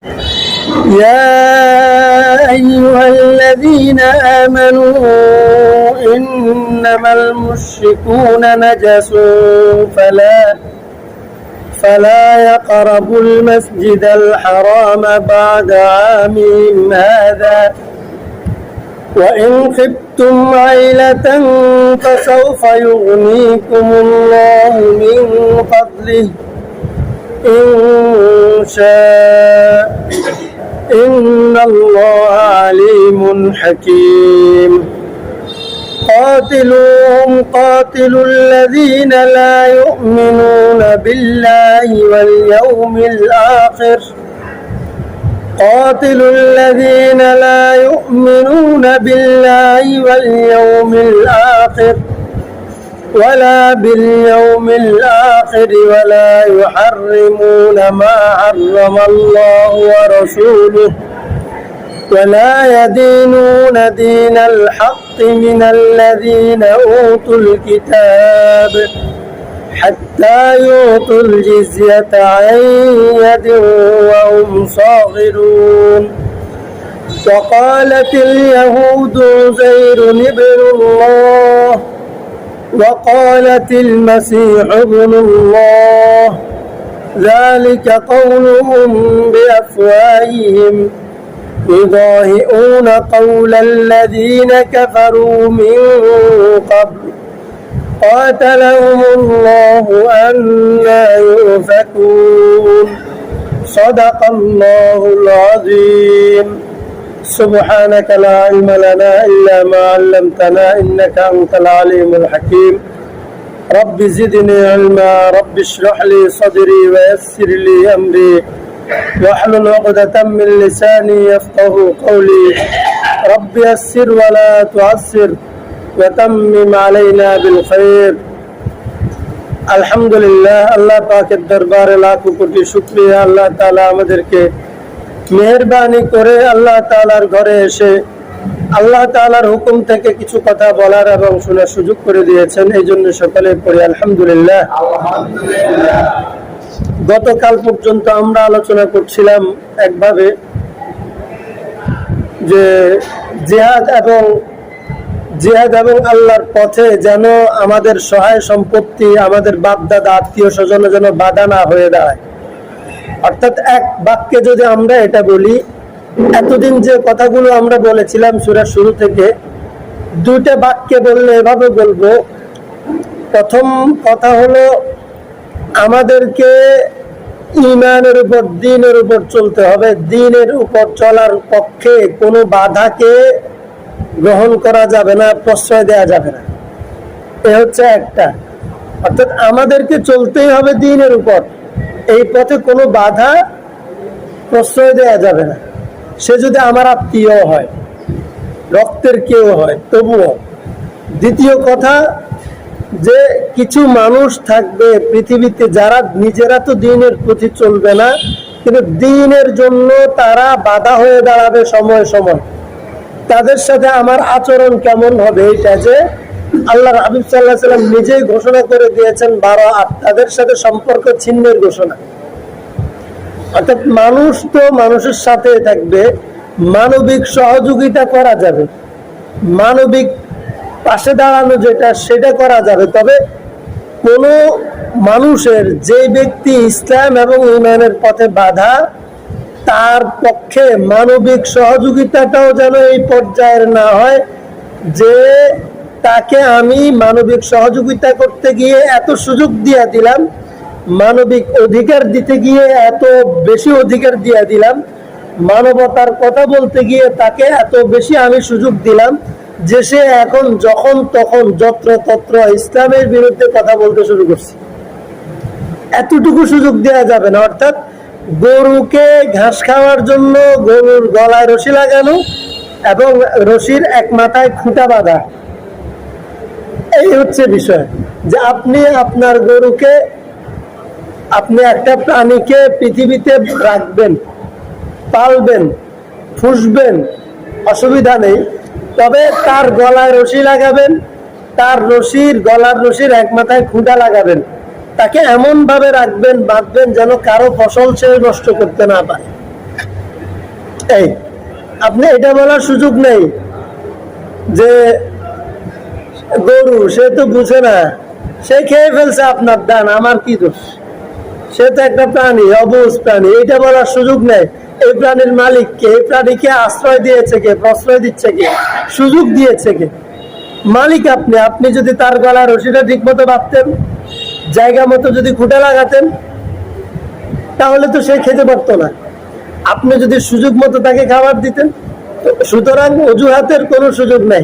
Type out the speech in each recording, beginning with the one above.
يا أيها الذين آمنوا إنما المشركون نجس فلا يقربوا المسجد الحرام بعد عامهم هذا وإن خفتم عيلة فسوف يغنيكم الله من فضله إن شاء إن الله عليم حكيم قاتلوا الذين لا يؤمنون بالله واليوم الآخر قاتلوا الذين لا يؤمنون بالله واليوم الآخر ولا باليوم الآخر ولا يحرمون ما حرم الله ورسوله ولا يدينون دين الحق من الذين أوتوا الكتاب حتى يعطوا الجزية عن يد وهم صاغرون وقالت اليهود عزير ابن الله وقالت المسيح ابن الله ذلك قولهم بأفواههم يضاهئون قول الذين كفروا من قبل قاتلهم الله أنى يؤفكون صدق الله العظيم سبحانك لا علم لنا إلا ما علمتنا إنك أنت العليم الحكيم رب زدني علما رب اشرح لي صدري ويسر لي أمري واحلل عقدة من لساني يفقه قولي رب يسر ولا تعسر وتمم علينا بالخير আলহামদুলিল্লাহ আল্লাহ পাকের দরবারে লাখো কোটি শুকরিয়া আল্লাহ তাআলা আমাদেরকে মেহেরবানি করে আল্লাহ তাআলার ঘরে এসে আল্লাহ তাআলার হুকুম থেকে কিছু কথা বলার এবং শোনার সুযোগ করে দিয়েছেন এই জন্য সকলে পড়ি আলহামদুলিল্লাহ। গতকাল পর্যন্ত আমরা আলোচনা করছিলাম একভাবে যে জিহাদ এবং আল্লাহর পথে যেন আমাদের সহায় সম্পত্তি আমাদের বাপ দাদা আত্মীয় স্বজন যেন বাধা না হয়ে দাঁড়ায়। অর্থাৎ এক বাক্যে যদি আমরা এটা বলি, এতদিন যে কথাগুলো আমরা বলেছিলাম সূরার শুরু থেকে, দুইটা বাক্যে বললে এভাবে বলবো। প্রথম কথা হলো আমাদেরকে ঈমানের উপর দ্বীনের উপর চলতে হবে, দ্বীনের উপর চলার পক্ষে কোনো বাধাকে গ্রহণ করা যাবে না, প্রশ্রয় দেওয়া যাবে না। এ হচ্ছে একটা। অর্থাৎ আমাদেরকে চলতেই হবে দ্বীনের উপর, এই পথে কোনো বাধা প্রশ্রয় দেওয়া যাবে না। সে যদি আমার আত্মীয় হয়, রক্তের কেউ হয়, তবুও। দ্বিতীয় কথা যে কিছু মানুষ থাকবে পৃথিবীতে যারা নিজেরা তো দ্বীনের প্রতি চলবে না, কিন্তু দ্বীনের জন্য তারা বাধা হয়ে দাঁড়াবে সময় সময়। তাদের সাথে আমার আচরণ কেমন হবে, এটা যে আল্লাহর হাবিব সাল্লাল্লাহু আলাইহি ওয়াসাল্লাম নিজেই ঘোষণা করে দিয়েছেন বারাআত, তাদের সাথে সম্পর্ক ছিন্নের ঘোষণা। অর্থাৎ মানুষ তো মানুষের সাথে থাকবে, মানবিক সহযোগিতা করা যাবে, মানবিক পাশে দাঁড়ানো যেটা সেটা করা যাবে। তবে কোন মানুষের যে ব্যক্তি ইসলাম এবং ঈমানের পথে বাধা, তার পক্ষে মানবিক সহযোগিতাটাও যেন এই পর্যায়ের না হয় যে তাকে আমি মানবিক সহযোগিতা করতে গিয়ে এত সুযোগ দিয়ে দিলাম, মানবিক অধিকার দিতে গিয়ে এত বেশি অধিকার দিয়ে দিলাম, মানবতার কথা বলতে গিয়ে তাকে এত বেশি আমি সুযোগ দিলাম যে সে এখন যখন তখন যত্রতত্র ইসলামের বিরুদ্ধে কথা বলতে শুরু করছে। এতটুকু সুযোগ দেওয়া যাবে না। অর্থাৎ গরুকে ঘাস খাওয়ার জন্য গরুর গলায় রশি লাগানো এবং রশির এক মাথায় খুঁটা বাঁধা, এই হচ্ছে বিষয়। যে আপনি আপনার গরুকে, আপনি একটা প্রাণীকে পৃথিবীতে রাখবেন, পালবেন, পুষবেন, অসুবিধা নেই। তবে তার গলায় রশি লাগাবেন, তার গলার রশির এক মাথায় খুঁটা লাগাবেন, তাকে এমন ভাবে রাখবেন, বাঁধবেন যেন কারো ফসল সে নষ্ট করতে না পারে। এই আপনি এটা বলার সুযোগ নেই যে গরু সে তো বুঝে না, সে খেয়ে ফেলছে আপনার দান, আমার কি দোষ, সে তো একটা প্রাণী, অবুঝ প্রাণী, এটা বলার সুযোগ নেই। এই প্রাণীর মালিক কে? এই প্রাণীকে আশ্রয় দিয়েছে কে? প্রশ্রয় দিচ্ছে কে? সুযোগ দিয়েছে কে? মালিক আপনি। আপনি যদি তার গলার রশিটা ঠিক মতো বাঁধতেন, জায়গা মতো যদি খুঁটে লাগাতেন, তাহলে তো সে খেতে পারতো না। আপনি যদি সুযোগ মতো তাকে খাবার দিতেন। সুতরাং অজুহাতের কোনো সুযোগ নাই।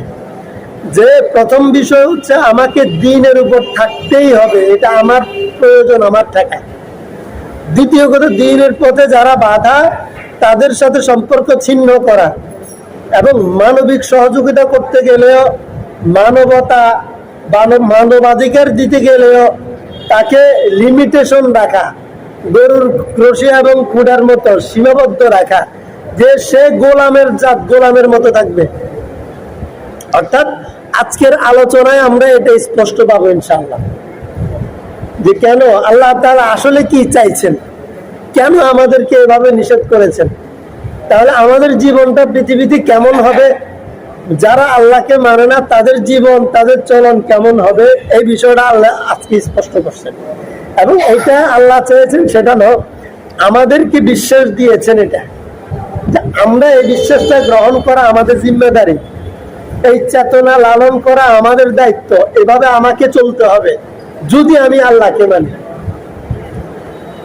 যে প্রথম বিষয় হচ্ছে আমাকে দ্বীনের উপর থাকতেই হবে, এটা আমার প্রয়োজন, আমার ঠেকায়। দ্বিতীয় কথা, দ্বীনের পথে যারা বাধা তাদের সাথে সম্পর্ক ছিন্ন করা, এবং মানবিক সহযোগিতা করতে গেলেও, মানবতা মানবাধিকার দিতে গেলেও তাকে লিমিটেশন রাখা, গরুর রশি এবং কুড়ার মতো সীমাবদ্ধ রাখা, যে সে গোলামের জাত, গোলামের মতো থাকবে। অর্থাৎ আজকের আলোচনায় আমরা এটা স্পষ্ট পাবো ইনশাআল্লাহ, যে কেন আল্লাহ তাআলা আসলে কি চাইছেন, কেন আমাদেরকে এভাবে নিষেধ করেছেন। তাহলে আমাদের জীবনটা পৃথিবীতে কেমন হবে, যারা আল্লাহকে মানে না তাদের জীবন, তাদের চলন কেমন হবে, এই বিষয়টা আল্লাহ আজকে স্পষ্ট করছেন। এবং এটা আল্লাহ চেয়েছেন সেটা নয়, আমাদেরকে বিশ্বাস দিয়েছেন এটা, যে আমরা এই বিশ্বাসটা গ্রহণ করা আমাদের জিম্মেদারি, এই চেতনা লালন করা আমাদের দায়িত্ব। এভাবে আমাকে চলতে হবে যদি আমি আল্লাহকে মানি।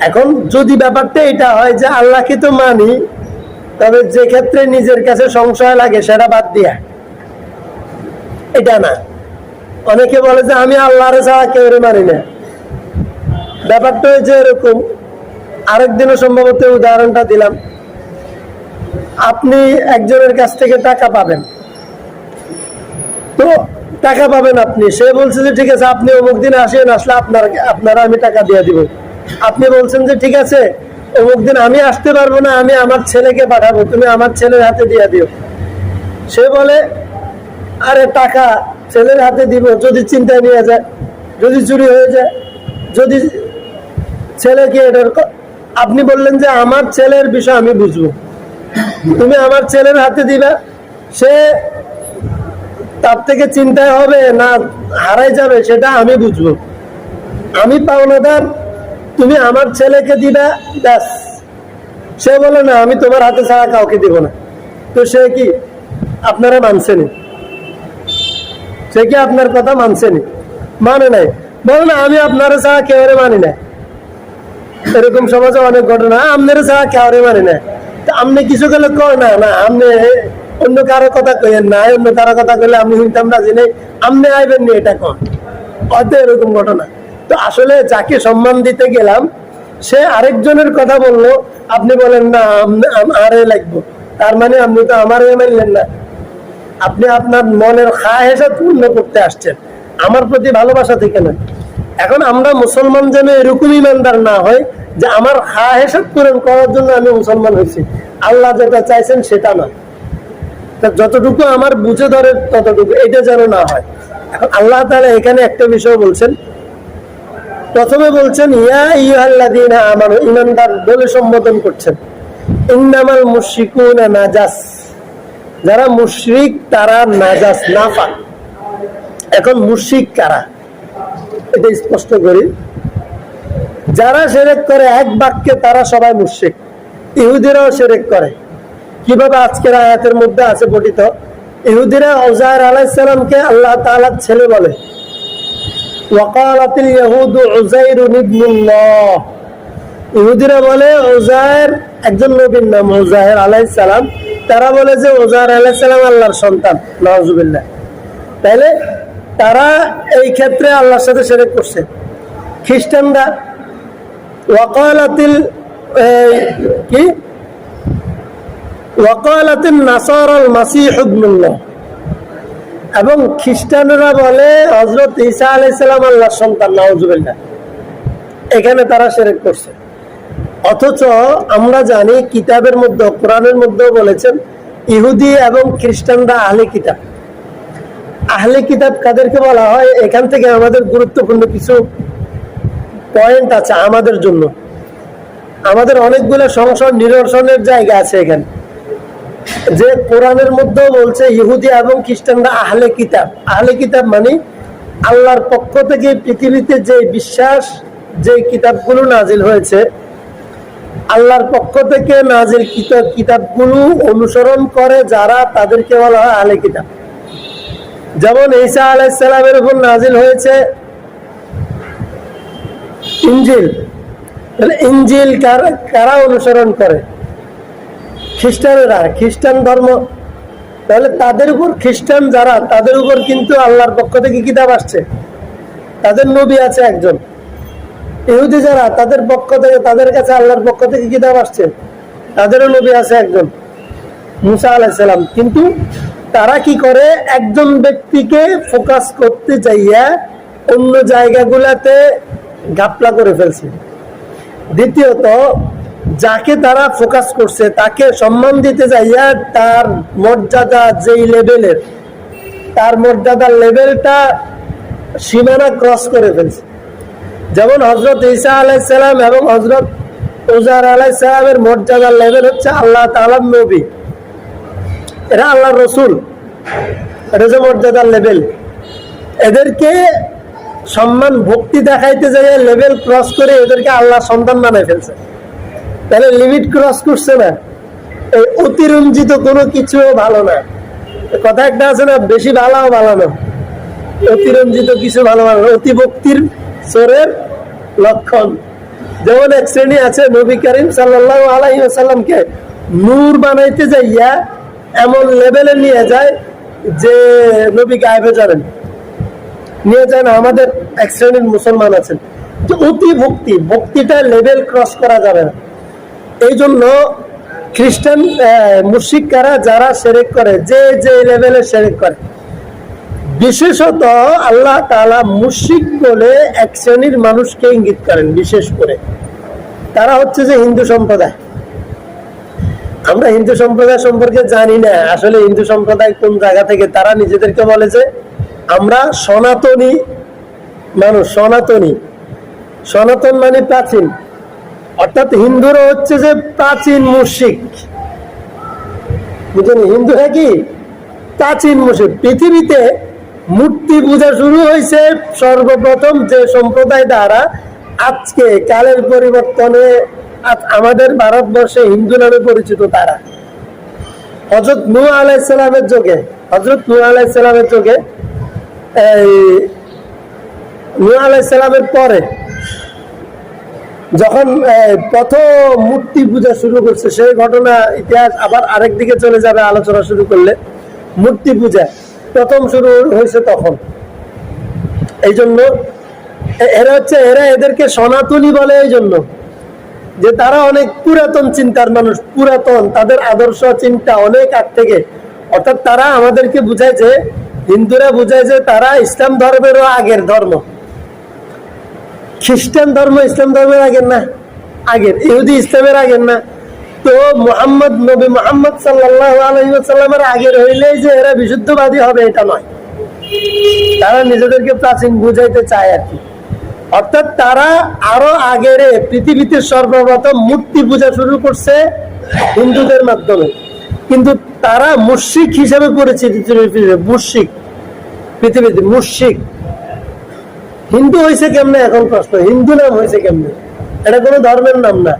এখন যদি ব্যাপারটা এটা হয় যে আল্লাহকে তো মানি, তবে যে ক্ষেত্রে নিজের কাছে সংশয় লাগে সেটা বাদ দিয়া, এটা না। অনেকে বলে যে আমি আল্লাহর ছাড়া কেউ মানি না। ব্যাপারটা হয়েছে এরকম, আরেকদিনও সম্ভবত উদাহরণটা দিলাম। আপনি একজনের কাছ থেকে টাকা পাবেন, তো টাকা পাবেন আপনি, সে বলছে যে ঠিক আছে আপনি অমুক দিন আসেন, আসলে আপনারা আমি টাকা দিয়ে দিব। আপনি বলছেন যে ঠিক আছে অমুক দিন আমি আসতে পারবো না, আমি আমার ছেলেকে পাঠাবো, তুমি আমার ছেলের হাতে দিয়ে দিও। সে বলে আরে টাকা ছেলের হাতে দিব, যদি চিন্তায় নিয়ে যায়, যদি চুরি হয়ে যায়, যদি ছেলেকে আপনি বললেন যে আমার ছেলের বিষয় আমি বুঝবো, তুমি আমার ছেলের হাতে দিবা, সে তার থেকে চিন্তায় হবে না হারাই যাবে সেটা আমি বুঝবো, আমি পাওনাদার, তুমি আমার ছেলেকে দিবা, ব্যাস। সে বলে না আমি তোমার হাতে ছাড়া কাউকে দিব না। তো সে কি আপনারা মানছেনি? সে কি আপনার কথা মানছেনি? মানে নাই, বলে না আমি আপনারা ছাড়া কেউ মানি না। এরকম সমাজে অনেক ঘটনা, আপনারা ছাড়া কেউ মানি না। আপনি কিছু গেলে কয় না, না আপনি অন্য কারো কথা কইেন না, অন্য কারো কথা কইলে আমি শুনতাম রাজি নেই, আপনি আইবেন নি, এটা কন। হয়তো এরকম ঘটনা। তো আসলে যাকে সম্মান দিতে গেলাম সে আরেকজনের কথা বললো, আপনি বলেন না আরে লাগবো, তার মানে আপনি তো আমার মানলেন না। আপনি আপনার মনের খাহেসাত পূর্ণ করতে আসছেন, আমার প্রতি ভালোবাসা থেকে না। এখন আমরা মুসলমান যেন এরকম ইমানদার না হয় যে আমার খাহেসাত পূরণ করার জন্য আমি মুসলমান হয়েছি, আল্লাহ যেটা চাইছেন সেটা না, যতটুকু আমার বুঝে ধরে ততটুকু, এটা যেন না হয়। এখন আল্লাহ তাআলা এখানে একটা বিষয় বলছেন, প্রথমে বলছেন ইয়া আইয়ুহাল্লাযীনা আমানু, ঈমানদার বলে সম্বোধন করছেন। ইন্নামাল মুশরিকুনা নাজাস, যারা মুশরিক তারা নাজাস, নাপাক। এখন মুশরিক কারা এটা স্পষ্ট করি। যারা শিরক করে এক বাক্যে তারা সবাই মুশরিক। ইহুদিরাও শিরক করে। কিভাবে? আজকের আয়াতের মধ্যে আছে পঠিত, ইহুদিরা উযায়ের আলাইহিস সালামকে আল্লাহ তাআলার ছেলে বলে। ওয়াকালাতিল ইয়াহুদু উযাইরুন ইবনুল্লাহ, ইহুদিরা বলে উযায়ের একজন নবীর নাম উযায়ের আলাইহিস সালাম, তারা বলে যে উযায়ের আলাইহিস সালাম আল্লাহর সন্তান, নাউযুবিল্লাহ। তাহলে তারা এই ক্ষেত্রে আল্লাহর সাথে শিরক করছে। খ্রিস্টানরা ওয়াকালাতিল কি ওয়াকালাতিন নাসারাল মাসীহ ইবনুল্লাহ, এবং খ্রিস্টানরা বলে হযরত ঈসা আলাইহিস সালাম আল্লাহর সন্তান, নাউযুবিল্লাহ। এখানে তারা শিরক করছে। অথচ আমরা জানি কিতাবের মধ্যে, কোরআনের মধ্যে বলেছেন ইহুদি এবং খ্রিস্টানরা আহলে কিতাব। আহলে কিতাব কাদেরকে বলা হয়? এখান থেকে আমাদের গুরুত্বপূর্ণ কিছু পয়েন্ট আছে আমাদের জন্য। আমাদের অনেকগুলো সংশয় নিরসনের জায়গা আছে এখানে। যে কোরআনের মধ্যেও বলছে ইহুদি এবং খ্রিস্টানরা আহলে কিতাব। আহলে কিতাব মানে আল্লাহর পক্ষ থেকে পৃথিবীতে যে বিশ্বাস, যে কিতাবগুলো নাজিল হয়েছে, আল্লাহর পক্ষ থেকে নাজিল কিতাবগুলো অনুসরণ করে যারা, তাদেরকে বলা হয় আহলে কিতাব। যেমন ঈসা আলাইহিস সালামের উপর নাজিল হয়েছে ইনজিল। ইনজিল কারা অনুসরণ করে? খ্রিস্টানেরা, খ্রিস্টান ধর্ম। তাহলে তাদের উপর, খ্রিস্টান যারা, তাদের উপর কিন্তু আল্লাহর পক্ষ থেকে কিতাব আসছে, তাদের নবী আছে একজন। ইহুদি যারা, তাদের পক্ষ থেকে, তাদের কাছে আল্লাহর পক্ষ থেকে কিতাব আসছে, তাদেরও নবী আছে একজন, মুসা আলাইহিস সালাম। কিন্তু তারা কি করে? একজন ব্যক্তিকে ফোকাস করতে যাইয়া অন্য জায়গাগুলাতে ঘাপলা করে ফেলছে। দ্বিতীয়ত, যাকে তারা ফোকাস করছে তাকে সম্মান দিতে যাইয়া তার মর্যাদা যেই লেভেলের, তার মর্যাদার লেভেলটা সীমানা ক্রস করে ফেলছে। যেমন হযরত ঈসা আলাইহিস সালাম এবং হযরত উযার আলাইহিস সালামের মর্যাদার লেভেল হচ্ছে আল্লাহ তাআলার নবী, এরা আল্লাহর রাসূল, এটা যে মর্যাদার লেভেল। এদেরকে সম্মান ভক্তি দেখাইতে যাইয়া লেভেল ক্রস করে এদেরকে আল্লাহর সন্তান বানায় ফেলছে। তাহলে লিমিট ক্রস করছে না? এই অতিরঞ্জিত কোনো কিছু ভালো না। কথা একটা আছে না, বেশি ভালো ভালো না, অতিরঞ্জিত কিছু ভালো ভালো না, অতিভক্তির চোরের লক্ষণ। যেমন এক শ্রেণী আছে নবী করিম সাল্লাল্লাহু আলাইহি ওয়াসাল্লামকে নূর বানাইতে যাইয়া এমন লেভেলে নিয়ে যায় যে নবী গায়েবে যাবেন, নিয়ে যায় না। আমাদের এক শ্রেণীর মুসলমান আছেন যে অতি ভক্তি, ভক্তিটা লেভেল ক্রস করা যাবে না। এই জন্য খ্রিস্টান মুশরিকরা যারা শিরক করে, যে যে লেভেলে শিরক করে, বিশেষত আল্লাহ তাআলা মুশরিক বলে এক শ্রেণীর মানুষকে ইঙ্গিত করেন। বিশেষ করে তারা হচ্ছে যে হিন্দু সম্প্রদায়। আমরা হিন্দু সম্প্রদায় সম্পর্কে জানি না আসলে হিন্দু সম্প্রদায় কোন জায়গা থেকে। তারা নিজেদেরকে বলে যে আমরা সনাতনী মানুষ। সনাতনী, সনাতন মানে প্রাচীন, অর্থাৎ হিন্দুরা হচ্ছে যে প্রাচীন মুশরিক। বুঝলেন? হিন্দুরা কি প্রাচীন মুশরিক। পৃথিবীতে মূর্তি পূজা শুরু হয়েছে সর্বপ্রথম যে সম্প্রদায় দ্বারা, আজকে কালের পরিবর্তনে আমাদের ভারতবর্ষে হিন্দু নামে পরিচিত তারা। হযরত নূহ আলাইহিস সালামের যুগে, হযরত নূহ আলাইহিস সালামের যুগে, নূহ আলাইহিস সালামের পরে যখন প্রথম মূর্তি পূজা শুরু করছে, সেই ঘটনা ইতিহাস আবার আরেক দিকে চলে যাবে আলোচনা শুরু করলে। মূর্তি পূজা প্রথম শুরু হয়েছে তখন। এই জন্য এরা এদেরকে সনাতনী বলে, এই জন্য যে তারা অনেক পুরাতন চিন্তার মানুষ, পুরাতন, তাদের আদর্শ চিন্তা অনেক আগ থেকে। অর্থাৎ তারা আমাদেরকে বুঝায় যে, হিন্দুরা বুঝায় যে তারা ইসলাম ধর্মেরও আগের ধর্ম। খ্রিস্টান ধর্ম ইসলাম ধর্মের আগের না, আগের। ইহুদি ইসলামের আগের না। তো মুহাম্মদ, নবী মুহাম্মদ সাল্লাল্লাহু আলাইহি ওয়াসাল্লামের আগের হইলেই যে এরা বিশুদ্ধবাদী হবে এটা নয়। তারা নিজেদেরকে প্রাচীন বুঝাইতে চায় আর কি। অর্থাৎ তারা আরো আগের পৃথিবীতে সর্বপ্রথম মূর্তি পূজা শুরু করছে হিন্দুদের মাধ্যমে, কিন্তু তারা মুশরিক হিসেবে পরিচিত। মুশরিক, পৃথিবীতে মুশরিক। হিন্দু হয়েছে কেমনে এখন প্রশ্ন? হিন্দু নাম হয়েছে কেমনে? এটা কোনো ধর্মের নাম না।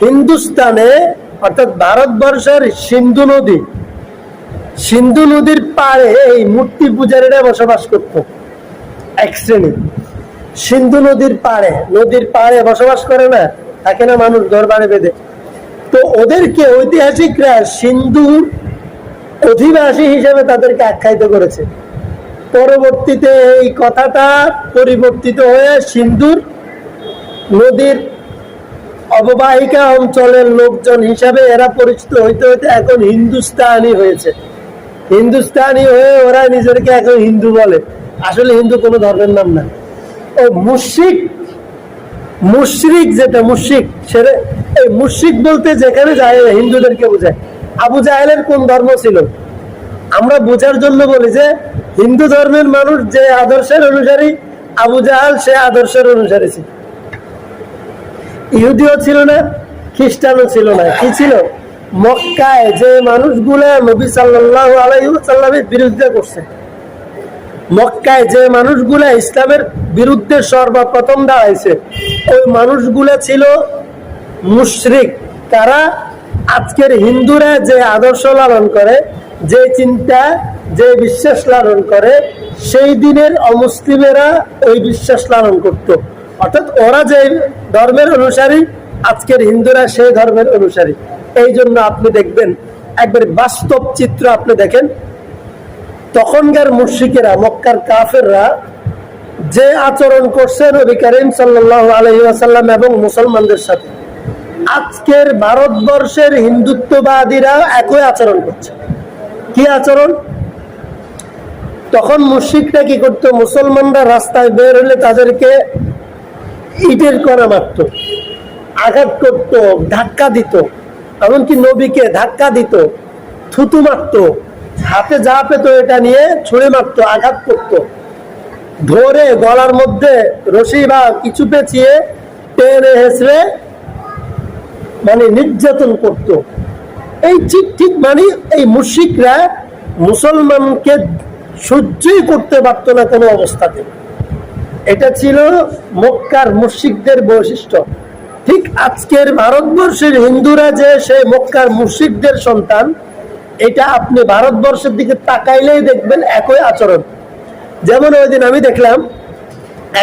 হিন্দুস্তানে অর্থাৎ ভারতবর্ষের সিন্ধু নদী, সিন্ধু নদীর পাড়ে এই মূর্তি পূজারীরা বসবাস করত এক শ্রেণী। সিন্ধু নদীর পাড়ে বসবাস করে না, থাকে না মানুষ ঘর বাড়ি বেঁধে। তো ওদেরকে ঐতিহাসিকরা সিন্ধুর অধিবাসী হিসেবে তাদেরকে আখ্যায়িত করেছে। পরবর্তীতে এই কথাটা পরিবর্তিত হয়ে সিন্ধুর নদীর অববাহিকা অঞ্চলের লোকজন হিসাবে এরা পরিচিত হইতে হইতে এখন হিন্দুস্তানি হয়েছে। হিন্দুস্তানি হয়ে ওরা নিজেদেরকে এখন হিন্দু বলে। আসলে হিন্দু কোনো ধর্মের নাম না। ও মুশরিক, মুশরিক যেটা মুশরিক, সেটা এই মুশরিক বলতে যেখানে যায় হিন্দুদেরকে বোঝায়। আবু জাহেলের কোন ধর্ম ছিল? আমরা বোঝার জন্য বলি যে হিন্দু ধর্মের মানুষ যে আদর্শের অনুসারী, আবু জাহেল সে আদর্শের অনুসারী ছিল। ইহুদিও ছিল না, খ্রিস্টানও ছিল না। কি ছিল? মক্কায় যে মানুষগুলা নবী সাল্লাল্লাহু আলাইহি ওয়াসাল্লামের বিরুদ্ধে করছে, মক্কায় যে মানুষগুলা ইসলামের বিরুদ্ধে সর্বপ্রথম দাঁড়াইছে, ওই মানুষগুলা ছিল মুশরিক। তারা আজকের হিন্দুরা যে আদর্শ লালন করে, যে চিন্তা, যে বিশ্বাস লালন করে, সেই দিনের অমুসলিমেরা ওই বিশ্বাস লালন করত। অর্থাৎ ওরা যে ধর্মের অনুসারী, আজকের হিন্দুরা সেই ধর্মের অনুসারী। এই জন্য আপনি দেখবেন একবার বাস্তব চিত্র আপনি দেখেন, তখনকার মুশরিকেরা, মক্কার কাফেররা যে আচরণ করছে নবী করিম সাল্লাল্লাহু আলাইহি ওয়াসাল্লাম এবং মুসলমানদের সাথে, আজকের ভারতবর্ষের হিন্দুত্ববাদীরা একই আচরণ করছে। কি আচরণ? তখন মুশরিকরা কি করতো? মুসলমানরা রাস্তায় বের হলে তাদেরকে ইটের কণা মারত, আঘাত করত, ধাক্কা দিত, এমনকি নবীকে ধাক্কা দিত, থুতু মারত, হাতে যা পেত এটা নিয়ে ছুঁড়ে মারত, আঘাত করত, ধরে গলার মধ্যে রশি বা কিছু পেঁচিয়ে টেনে হেসড়ে মানে নির্যাতন করত। এই ঠিক মানে এই মুশরিকরা মুসলমানকে সহ্যই করতে পারত না কোনো অবস্থাতে। এটা ছিল মক্কার মুশরিকদের বৈশিষ্ট্য। ঠিক আজকের ভারতবর্ষের হিন্দুরা যে সেই মক্কার মুশরিকদের সন্তান, এটা আপনি ভারতবর্ষের দিকে তাকাইলেই দেখবেন একই আচরণ। যেমন ওই দিন আমি দেখলাম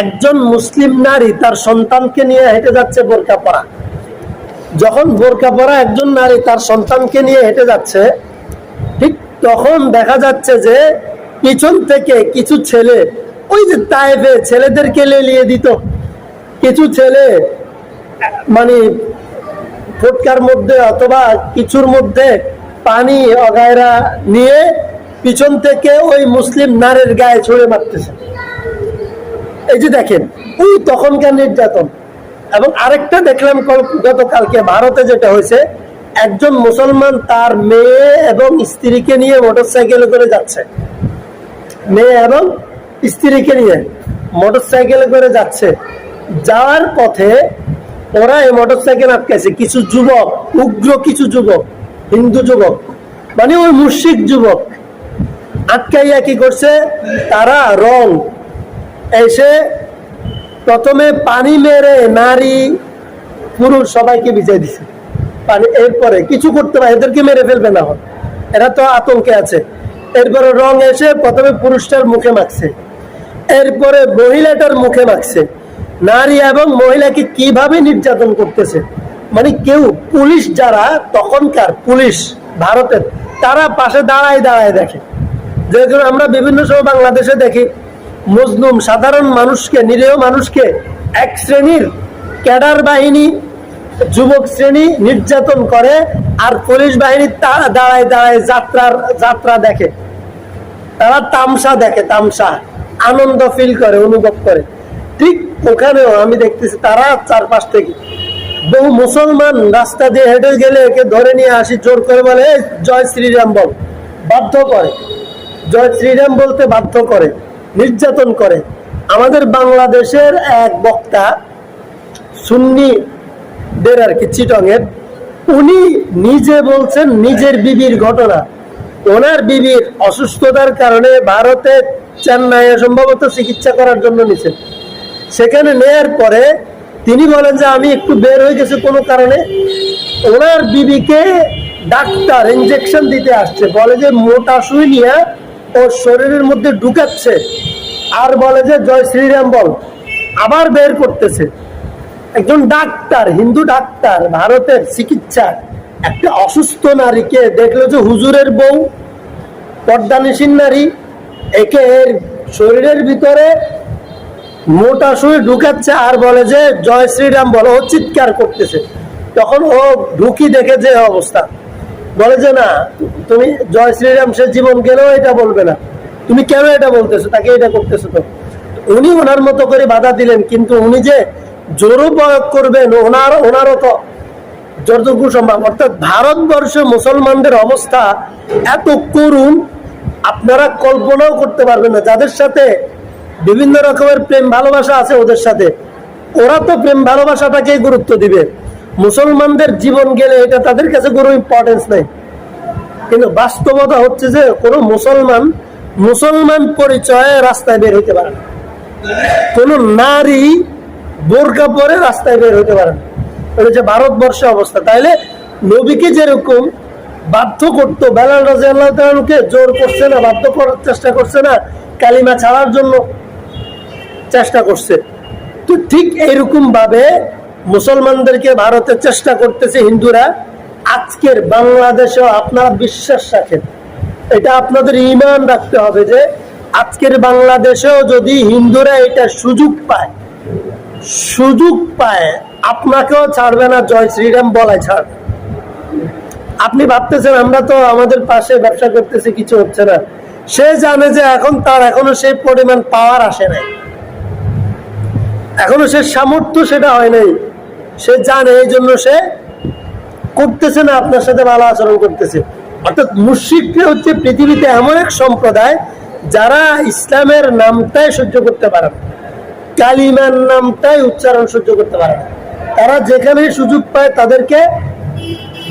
একজন মুসলিম নারী তার সন্তানকে নিয়ে হেঁটে যাচ্ছে বোরকা পরা। যখন বোরকা পরা একজন নারী তার সন্তানকে নিয়ে হেঁটে যাচ্ছে, ঠিক তখন দেখা যাচ্ছে যে পিছন থেকে কিছু ছেলে, ওই যে তায়েফে ছেলেদেরকে লেলিয়ে দিত, কিছু ছেলে মানে ফুটকার মধ্যে অথবা কিছুর মধ্যে পানি অগায়রা নিয়ে পিছন থেকে ওই মুসলিম নারীর গায়ে ছুঁড়ে মারতেছে। এই যে দেখেন, ওই তখনকার নির্যাতন। এবং আরেকটা দেখলাম গতকালকে ভারতে যেটা হয়েছে, একজন মুসলমান তার মেয়ে এবং স্ত্রীকে নিয়ে মোটরসাইকেলে করে যাচ্ছে, মেয়ে এবং স্ত্রীকে নিয়ে মোটরসাইকেলে করে যাচ্ছে। যাওয়ার পথে ওরা এই মোটরসাইকেল আটকাইছে কিছু যুবক, উগ্র কিছু যুবক, হিন্দু যুবক, মানে ওই মুশরিক যুবক। আটকাইয়া কি করছে, তারা রং এসে প্রথমে পানি মেরে নারী পুরুষ সবাইকে ভিজাই দিছে পানি। এরপরে কিছু করতে পারে, এদেরকে মেরে ফেলবে না হয়, এরা তো আতঙ্কে আছে। এরপরে রং এসে প্রথমে পুরুষটার মুখে মাখছে, এরপরে মহিলাটার মুখে মাখছে। নারী এবং মহিলাকে কিভাবে নির্যাতন করতেছে, মানে কেউ পুলিশ, যারা তখনকার পুলিশ ভারতের, তারা পাশে দাঁড়ায় দাঁড়ায় দেখে। যেহেতু আমরা বিভিন্ন সময় বাংলাদেশে দেখি মজলুম সাধারণ মানুষকে, নিরীহ মানুষকে এক শ্রেণীর ক্যাডার বাহিনী, যুবক শ্রেণী নির্যাতন করে, আর পুলিশ বাহিনী তারা দাঁড়ায় দাঁড়ায় যাত্রা দেখে, তারা তামসা দেখে, তামসা আনন্দ ফিল করে, অনুভব করে। ঠিক ওখানেও আমি দেখতেছি তারা চারপাশ থেকে বহু মুসলমান রাস্তা দিয়ে হেঁটে গেলে একে ধরে নিয়ে আসি, জোর করে বলে জয় শ্রীরাম বল, বাধ্য করে, জয় শ্রীরাম বলতে বাধ্য করে, নির্যাতন করে। আমাদের বাংলাদেশের এক বক্তা সুন্নিদের আর কি, চিটংয়ের, উনি নিজে বলছেন নিজের বিবির ঘটনা। ওনার বিবির অসুস্থতার কারণে ভারতে চেন্নাইয়ে সম্ভবত চিকিৎসা করার জন্য নিছেন। সেখানে নেয়ার পরে তিনি বলেন যে আমি একটু বের হয়ে গেছি কোনো কারণে, ওনার বিবিকে ডাক্তার ইনজেকশন দিতে আসছে, বলে যে মোটা সুই নিয়ে ওর শরীরের মধ্যে ঢুকাচ্ছে, আর বলে যে জয় শ্রীরাম বল, আবার বের করতেছে। একজন ডাক্তার, হিন্দু ডাক্তার, ভারতের চিকিৎসা, একটা অসুস্থ নারীকে দেখলো যে হুজুরের বউ, পর্দানিসীন নারী, একে এর শরীরের ভিতরে মোটা সুই ঢুকাচ্ছে, আর বলে যে জয় শ্রীরাম বলো, ও চিৎকার করতেছে। তখন ও ঢুকি দেখে যে অবস্থা, বলে যে না, তুমি জয় শ্রীরাম, সে জীবন গেলেও এটা বলবে না, তুমি কেন এটা বলতেছো, তাকে এটা করতেছো। তো উনি ওনার মতো করে বাধা দিলেন, কিন্তু উনি যে জোরও প্রয়োগ করবেন ওনারও তো যতটুকু সম্ভব। অর্থাৎ ভারতবর্ষে মুসলমানদের অবস্থা এত করুণ, আপনারা কল্পনাও করতে পারবেন না। যাদের সাথে বিভিন্ন রকমের প্রেম ভালোবাসা আছে ওদের সাথে, ওরা তো প্রেম ভালোবাসাটাকেই গুরুত্ব দিবে। মুসলমানদের জীবন গেলে এটা তাদের কাছে কোনো ইম্পর্টেন্স নেই। কিন্তু বাস্তবতা হচ্ছে যে কোনো মুসলমান পরিচয়ে রাস্তায় বের হইতে পারে না, কোন নারী বোরকা পরে রাস্তায় বের হইতে পারে না। এটা যে ভারতবর্ষের অবস্থা। তাইলে নবীকে যেরকম বাধ্য করতো, বেলাল রাদিয়াল্লাহু তাআলাকে জোর করছে না, বাধ্য করার চেষ্টা করছে না, কালিমা ছাড়ার জন্য চেষ্টা করছে, তো ঠিক এইরকম ভাবে মুসলমানদেরকে ভারতে চেষ্টা করতেছে হিন্দুরা। আজকের বাংলাদেশেও আপনারা বিশ্বাস রাখেন, এটা আপনাদের ঈমান রাখতে হবে যে আজকের বাংলাদেশেও যদি হিন্দুরা এটা সুযোগ পায় আপনাকেও ছাড়বে না, জয় শ্রীরাম বলাই ছাড়বে। আপনি ভাবতেছেন আমরা তো আমাদের পাশে ব্যবসা করতেছি, কিছু হচ্ছে না। সে জানে যে এখনো সেই পরিমাণ পাওয়ার আসে নাই, এখনো সে সামর্থ্য সেটা হয় নাই। সে জানে, এই জন্য সে করতেছে না, আপনার সাথে ভালো আচরণ করতেছে। অর্থাৎ মুশরিকরা হচ্ছে পৃথিবীতে এমন এক সম্প্রদায় যারা ইসলামের নামটাই সহ্য করতে পারে না, কালিমার নামটাই উচ্চারণ সহ্য করতে পারে না। তারা যেখানে সুযোগ পায় তাদেরকে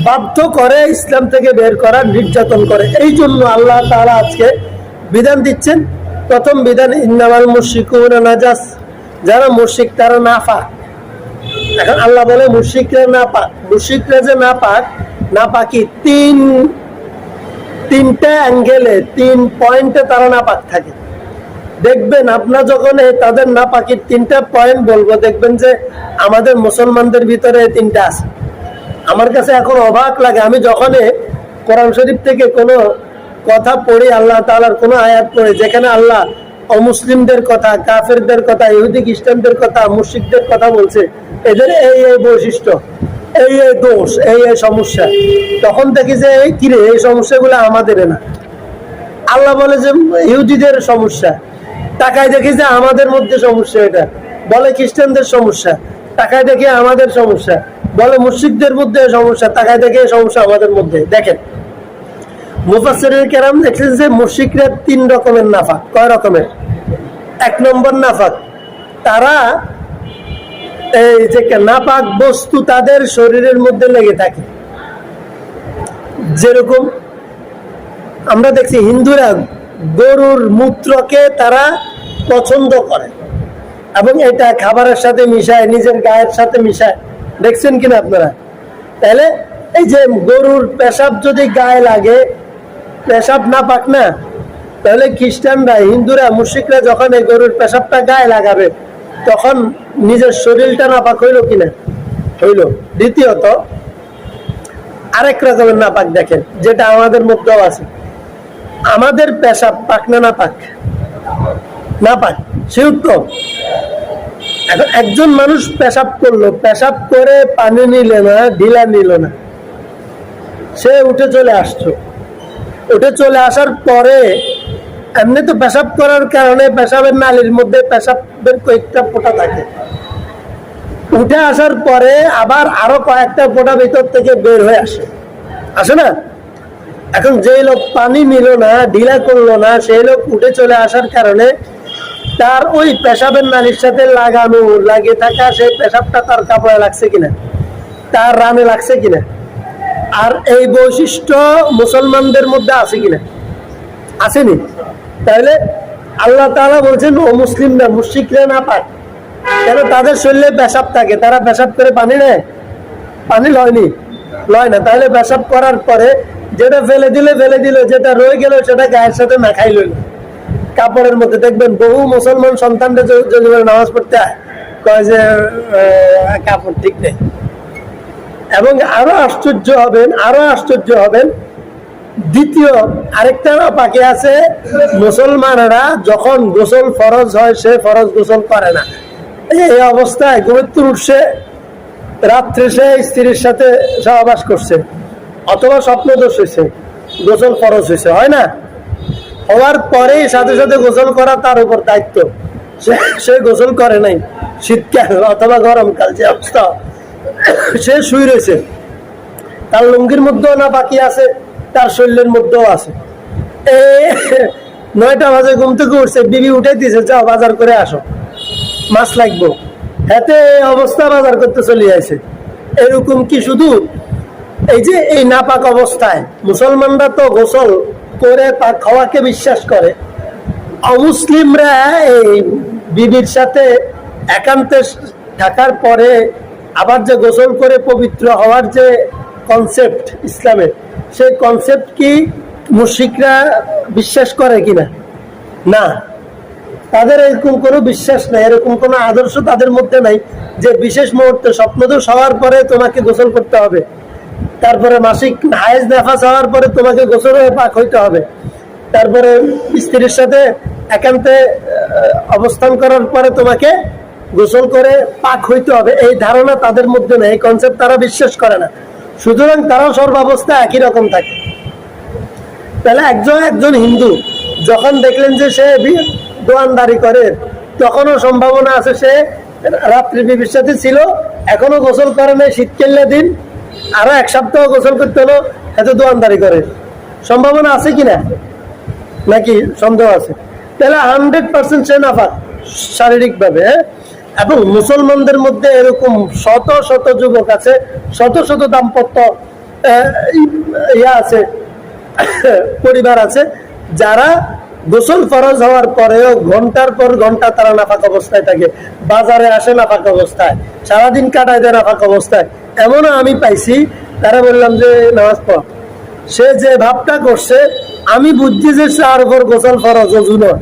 বাধ্য করে ইসলাম থেকে বের করার, নির্যাতন করে। এই জন্য আল্লাহ তাআলা আজকে বিধান দিচ্ছেন। প্রথম বিধান, ইন্নামাল মুশরিকুনা নাজাস, যারা মুশরিক তারা নাপাক। এখন আল্লাহ বলে মুশরিকরা নাপাক। মুশরিকরা যে নাপাকি তিনটা অ্যাঙ্গেলে, 3 পয়েন্টে তারা নাপাক থাকে। দেখবেন আপনার যখন তাদের নাপাকির 3টা পয়েন্ট বলবো, দেখবেন যে আমাদের মুসলমানদের ভিতরে 3টা আছে। আমার কাছে এখন অবাক লাগে, আমি যখন কোরআন শরীফ থেকে কোনো কথা পড়ি, আল্লাহ তাআলার কোনো আয়াত পড়ি, যেখানে আল্লাহ অমুসলিমদের কথা, কাফেরদের কথা, ইহুদি খ্রিস্টানদের কথা, মুশরিকদের কথা বলছে, এদের এই বৈশিষ্ট্য, এই দোষ, এই সমস্যা, তখন দেখি যে এই সমস্যাগুলো আমাদের না। আল্লাহ বলে যে ইহুদিদের সমস্যা, তাকায় দেখি যে আমাদের মধ্যে সমস্যা। এটা বলে খ্রিস্টানদের সমস্যা, তাকায় দেখি আমাদের সমস্যা। বলে মুশরিকদের মধ্যে সমস্যা, তাকায় দেখি সমস্যা আমাদের মধ্যে। দেখেন, মুফাসসিরিন কেরাম দেখছেন যে মুশরিকরা 3 রকমের নাফাক। কয় রকমের? 1 নম্বর নাফাক, তারা এই যে নাপাক বস্তু তাদের শরীরের মধ্যে লেগে থাকে। যেরকম আমরা দেখছি হিন্দুরা গরুর মূত্রকে তারা পছন্দ করে এবং এটা খাবারের সাথে মিশায়, নিজের গায়ের সাথে মিশায়। দেখছেন কিনা আপনারা? তাহলে এই যে গরুর পেশাব যদি গায়ে লাগে, পেশাব নাপাক না? তাহলে খ্রিস্টানরা, হিন্দুরা, মুশরিকরা যখন এই গরুর পেশাবটা গায়ে লাগাবে, তখন নিজের শরীরটা নাপাক হইল কিনা? হইল। দ্বিতীয়ত আরেক রকমের নাপাক দেখেন, যেটা আমাদের মধ্যেও আছে। আমাদের পেশাব পাক না নাপাক? নাপাক, সে উত্তম। এখন একজন মানুষ পেশাব করলো, পেশাব করে পানি নিলে না, ঢিলা নিল না, সে উঠে চলে আসার পরে এমনি তো পেশাব করার কারণে পেশাবের নালীর মধ্যে পেশাবের কয়েকটা ফোঁটা থাকে। উঠে আসার পরে আবার আরো কয়েকটা ফোঁটা ভিতর থেকে বের হয়ে আসে না? এখন যে লোক পানি নিল না, ঢিলা করলো না, সেই লোক উঠে চলে আসার কারণে তার ওই পেশাবের নালীর সাথে লাগে থাকা সেই পেশাবটা তার কাপড়ে লাগছে কিনা, তার রানে লাগছে কিনা। আর এই বৈশিষ্ট্য মুসলমানদের মধ্যে আছে কিনা? আসেনি। তাহলে আল্লাহ তাআলা বলছেন ও মুসলিমরা, মুশরিকরা নাপাক। কেন? তাদের শরীরে পেশাব থাকে, তারা পেশাব করে পানি নেয়? পানি লয় না। তাহলে পেশাব করার পরে যেটা ফেলে দিল, যেটা রয়ে গেল সেটা গায়ের সাথে মাখাই লইল কাপড়ের মধ্যে। দেখবেন বহু মুসলমান সন্তানরা যদি নামাজ পড়তে হয়, কয় যে কাপড় ঠিক নেই। এবং আরো আশ্চর্য হবেন, দ্বিতীয় আরেকটা পাখি আছে, মুসলমানেরা যখন গোসল ফরজ হয়, সে ফরজ গোসল করে না। এই অবস্থায় ঘুমের উঠছে, রাত্রে সে স্ত্রীর সাথে সহবাস করছে, অথবা স্বপ্নদোষ হয়েছে, গোসল ফরজ হয়েছে, হয় না? হওয়ার পরে সাথে সাথে গোসল করা তার উপর দায়িত্ব, সে গোসল করে নাই। শীতকাল অথবা গরমকাল যে অবস্থা, সে শুয়ে রয়েছে, তার লুঙ্গির মধ্যেও না বাকি আছে, তার শরীরের মধ্যেও আছে। 9টা বাজে ঘুম থেকে উঠছে, বিবি উঠে দিয়েছে, যাও বাজার করে আসো, মাছ লাগবো। হাতে এই অবস্থা বাজার করতে চলে আসে। এরকম কি শুধু এই যে এই নাপাক অবস্থায় মুসলমানরা তো গোসল করে পাক হওয়াকে বিশ্বাস করে, অমুসলিমরা এই বিবির সাথে একান্তে থাকার পরে আবার যে গোসল করে পবিত্র হওয়ার যে কনসেপ্ট ইসলামের, সেই কনসেপ্ট কি মুশরিকরা বিশ্বাস করে কিনা? না, তাদের এরকম কোনো বিশ্বাস নাই, এরকম কোনো আদর্শ তাদের মধ্যে নাই যে বিশেষ মুহূর্তে স্বপ্নদোষ হওয়ার পরে তোমাকে গোসল করতে হবে, তারপরে মাসিক হায়েজ নেফাস হওয়ার পরে তোমাকে গোসল হয়ে পাক হইতে হবে, তারপরে স্ত্রীর সাথে একান্তে অবস্থান করার পরে তোমাকে গোসল করে পাক হইতে হবে। এই ধারণা তাদের মধ্যে নেই, এই কনসেপ্ট তারা বিশ্বাস করে না। সুতরাং তারাও সর্বাবস্থা একই রকম থাকে। তাহলে একজন হিন্দু যখন দেখলেন যে সে দোয়ানদারি করে, তখনও সম্ভাবনা আছে সে রাত্রি বিবির সাথে ছিল, এখনো গোসল করে নাই, শীতকালীন দিন আরো এক সপ্তাহ গোসল করতে হলো, এত দোয়ানদারি করে, সম্ভাবনা আছে কিনা? নাকি সন্দেহ আছে? তাহলে 100% সে নাফাক শারীরিক ভাবে। এবং মুসলমানদের মধ্যে এরকম শত শত যুবক আছে, শত শত দাম্পত্য আছে, পরিবার আছে, যারা গোসল ফরজ হওয়ার পরেও ঘন্টার পর ঘন্টা তারা নাফাক অবস্থায় থাকে, বাজারে আসে নাফাক অবস্থায়, সারাদিন কাটায় দেয় নাফাক অবস্থায়। এমনও আমি পাইছি, তারা বললাম যে নামাজ পড়, সে যে ভাবটা করছে আমি বুঝছি যে তার উপর গোসল ফরজ, অজু নয়।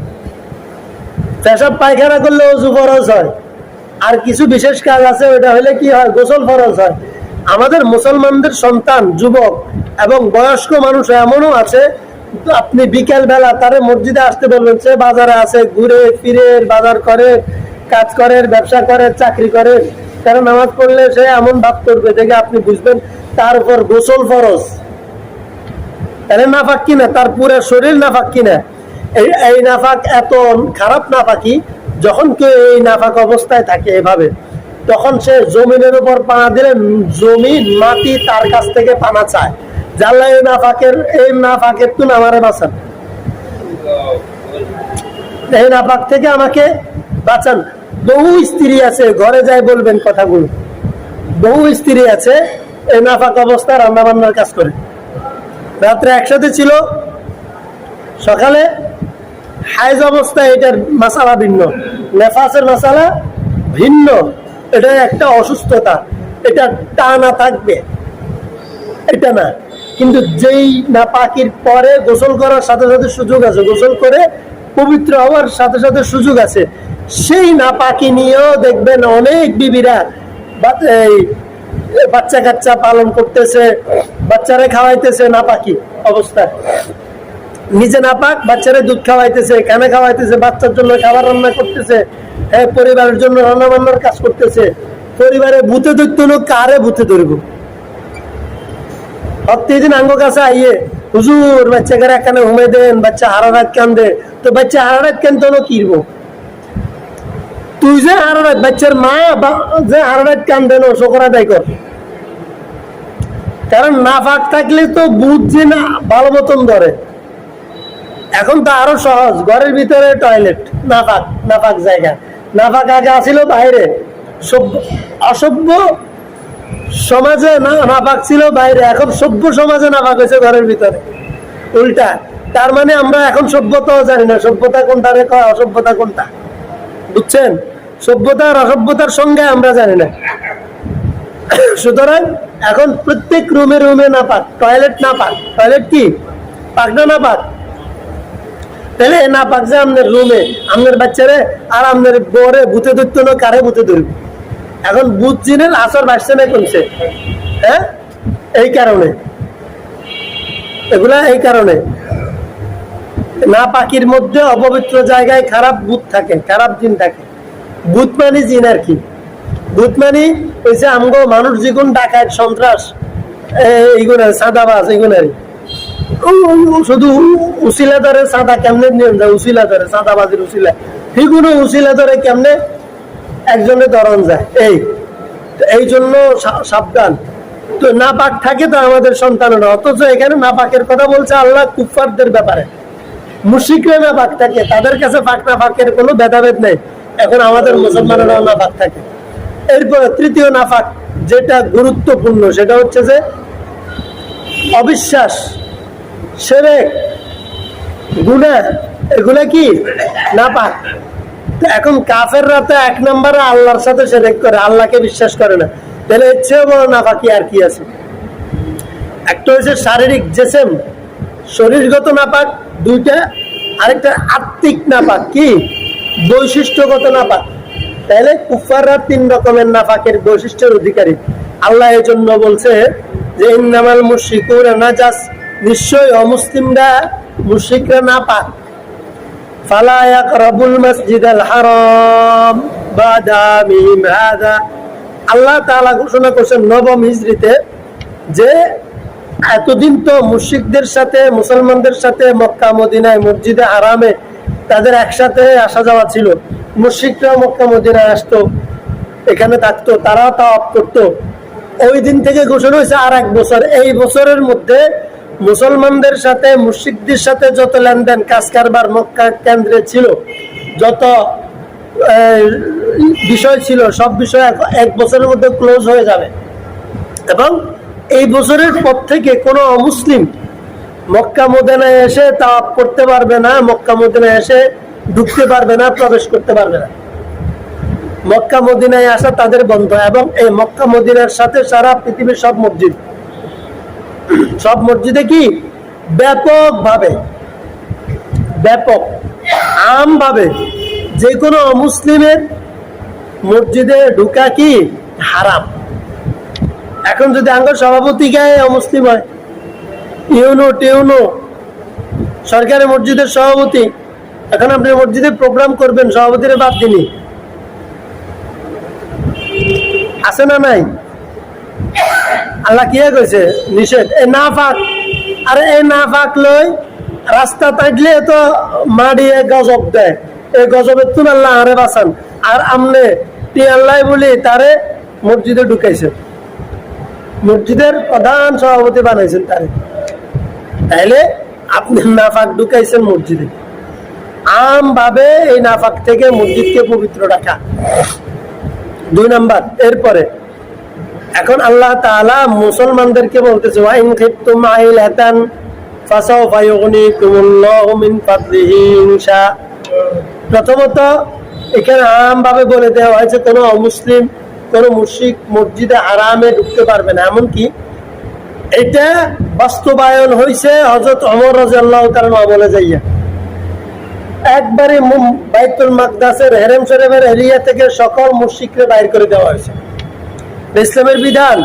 পেশাব পায়খানা করলে অজু ফরজ হয়, আর কিছু বিশেষ কাজ আছে, ওটা হলে কি হয়, গোসল ফরজ হয়। আমাদের মুসলমানদের সন্তান, যুবক এবং বয়স্ক মানুষ এমনও আছে, আপনি বিকেল বেলা তারে মসজিদে আসতে বলবেন, সে বাজারে আছে, ঘুরে ফিরে বাজার করে, কাজ করে, ব্যবসা করে, চাকরি করে, কারণ নামাজ পড়লে সে এমন ভাব করবে দেখে আপনি বুঝবেন তার উপর গোসল ফরজ। তাহলে নাফাক কিনা, তার পুরো শরীর নাফাক কিনা? এই নাফাক এত খারাপ নাফাকি, যখন কেউ এই নাফাক অবস্থায় থাকে এভাবে, তখন সে জমিনের উপর পানা দিলে জমিন মাটি তার কাছ থেকে পানা চায়, জানলা এই নাফাকের তুন আমারে বাঁচান, এই নাফাক থেকে আমাকে বাঁচান। বহু স্ত্রী আছে, ঘরে যায় বলবেন কথাগুলো, বহু স্ত্রী আছে এই নাফাক অবস্থায় রান্না বান্নার কাজ করে, রাত্রে একসাথে ছিল, সকালে হাইজ অবস্থায়, এটার মাসালা ভিন্ন, নেফাসের মাসালা ভিন্ন, এটা একটা অসুস্থতা, এটা টানা থাকবে, এটা না। কিন্তু যেই নাপাকির পরে গোসল করার সাথে সাথে সুযোগ আছে, গোসল করে পবিত্র হওয়ার সাথে সাথে সুযোগ আছে, সেই নাপাকি নিয়েও দেখবেন অনেক বিবিরা বাচ্চা কাচ্চা পালন করতেছে, বাচ্চারা খাওয়াইতেছে নাপাকি অবস্থায়, নিজে নাপাক, বাচ্চারা দুধ খাওয়াইতেছে, কানে খাওয়াইতেছে, বাচ্চার জন্য খাবার রান্না করতেছে, পরিবারের জন্য রান্না বান্নার কাজ করতেছে। পরিবারে ভূতে ধরতে হলো, কারে ভূতে ধরবো? প্রতিদিন আঙ্গ কাছে আইয়ে, হুজুর বাচ্চাকে এখানে ঘুমাই দেন, বাচ্চা হারারাত কান্দে, তো বাচ্চা হারারাত কান্দতে হলো কিরবো? তুই যে হারারাত, বাচ্চার মা যে হারারাত কান্দে না, শোকর আদায় কর। কারণ নাফাক থাকলে তো বুঝছে না, ভালো মতন ধরে। এখন তো আরো সহজ, ঘরের ভিতরে টয়লেট, নাফাক জায়গা। নাফাক আগে আসিল বাইরে, অসভ্য সমাজে নাফাক ছিল বাইরে, এখন সভ্য সমাজে নাফাক হয়েছে ঘরের ভিতরে, উল্টা। তার মানে আমরা এখন সভ্যতাও জানি না, সভ্যতা কোনটা রে কয়, অসভ্যতা কোনটা, বুঝছেন? সভ্যতা আর অসভ্যতার সঙ্গে আমরা জানি না। সুতরাং এখন প্রত্যেক রুমে রুমে নাপাক, টয়লেট নাপাক। টয়লেট কি পাক না নাপাক? তাহলে না পাক যে আপনার রুমে আপনার বাচ্চারে আর আপনার বরে ভূতে ধরতো না, কারে ভূতে ধরব? এখন বুধ জিনের আসর বাসছে না কমছে, হ্যাঁ? এই কারণে এগুলা, এই কারণে না পাকির মধ্যে অপবিত্র জায়গায় খারাপ ভূত থাকে, খারাপ জিন থাকে। ভূত মানে জিন আর কি। ভূত মানে হয়েছে আমগো মানুষ যেগুন ডাকাত, সন্ত্রাস, এইগুলো সাদাবাজ, এগুলারই শুধু উসিলা ধরে সাদা কেমনে নিয়ম যায়, উসিলা ধরে সাদাবাজির উসিলা, সেগুলো উসিলা ধরে কেমনে একজনের ধরন যায়। এই জন্য সাবধান। তো না পাক থাকে তো আমাদের সন্তানেরা, অথচ এখানে না পাকের কথা বলছে আল্লাহ কুফফারদের ব্যাপারে। মুশরিকরা না পাক থাকে, তাদের কাছে পাক না পাকের কোনো ভেদাভেদ নেই। এখন আমাদের মুসলমানেরা না পাক থাকে। এরপর তৃতীয় নাফাক, যেটা গুরুত্বপূর্ণ সেটা হচ্ছে যে অবিশ্বাস, শিরক, গুনাহ, এগুলা কি নাপাক। তো এখন কাফেররা তো এক নম্বরে আল্লাহর সাথে শিরক করে, আল্লাহকে বিশ্বাস করে না, তাহলে এর চেয়ে বড় নাপাকি আর কি আছে? একটা হচ্ছে শারীরিক জেসেম, শরীরগত নাপাক দুইটা, আরেকটা আত্মিক নাপাক, কি বৈশিষ্ট্যগত নাপাক। তাহলে কুফাররা তিন রকমের নাপাকের বৈশিষ্ট্যের অধিকারী। আল্লাহ এই জন্য বলছে যে ইন্নামাল মুশরিকুনা নাজাস, নিশ্চয় অমুসলিমরা মুশরিকরা নাপাক। ফালা ইয়াকরাবুল মাসজিদাল হারাম বাদা আমিহিম হাযা, আল্লাহ তাআলা ঘোষণা করেছেন নবম হিজরিতে যে এতদিন তো মুশরিকদের সাথে মুসলমানদের সাথে মক্কা মদিনায় মসজিদে হারামে তাদের একসাথে আসা যাওয়া ছিল। মুশরিকরা মক্কা মদিনায় আসতো, এখানে থাকতো, তারা তাওয়াফ করতো। ওই দিন থেকে ঘোষণা হয়েছে আর এক বছর, এই বছরের মধ্যে মুসলমানদের সাথে মুশরিকদের সাথে যত লেনদেন কাজ কারবার মক্কা কেন্দ্রে ছিল, যত বিষয় ছিল, সব বিষয় এক বছরের মধ্যে ক্লোজ হয়ে যাবে। এবং এই বছরের পর থেকে কোনো অমুসলিম মক্কা মদিনায় এসে তাওয়াফ করতে পারবে না, মক্কা মদিনায় এসে ঢুকতে পারবে না, প্রবেশ করতে পারবে না। মক্কা মদিনায় আসা তাদের বন্ধ। এবং এই মক্কা মদিনার সাথে সারা পৃথিবীর সব মসজিদ, সব মসজিদে কি ব্যাপক আমভাবে যে কোনো অমুসলিমের মসজিদে ঢুকা কি হারাম। এখন যদি আঙ্গর সভাপতি গায়ে অমুসলিম হয়, টিউনো সরকারি মসজিদের সভাপতি, এখন আপনি মসজিদে প্রোগ্রাম করবেন, সভাপতির বাদ দিনই আছে না নাই? আল্লাহ কি কইছে নিষেধ, এ না ফাঁক। আরে এই না ফাঁক লই রাস্তা তাইলে তো মাড়িয়ে গজব দেয়, এই গজবের তুন আল্লাহ আরে বাঁচান। আর আমনে টি আল্লাহ বলি তারে মসজিদে ঢুকাইছে, মসজিদের প্রধান সভাপতি বানাইছেন তারে। তাইলে আপনি নাফাক ঢুকাইছেন মসজিদে। আম ভাবে এই নাফাক থেকে মসজিদকে পবিত্র রাখা 2 নাম্বার। এরপরে এখন আল্লাহ তাআলা মুসলমানদেরকে বলতেছে ওয়াইন খিফতুম আইলাতান ফাসাওফা ইউগনিকুমুল্লাহু মিন ফাদলিহি ইনশা। প্রথমত এখানে আম ভাবে বলে দেওয়া হয়েছে কোন অমুসলিম, কোন মুশরিক মসজিদে হারামে ঢুকতে পারবে না। এমনকি এটা বাস্তবায়ন হয়েছে হযরত ওমর রাদিয়াল্লাহু তাআলা আমলে যাইয়া। একবারে বাইতুল মাকদাসের হেরেম শরীফের এরিয়া থেকে সকল মুশরিককে বাইর করে দেওয়া হয়েছে। ইসলামের বিধান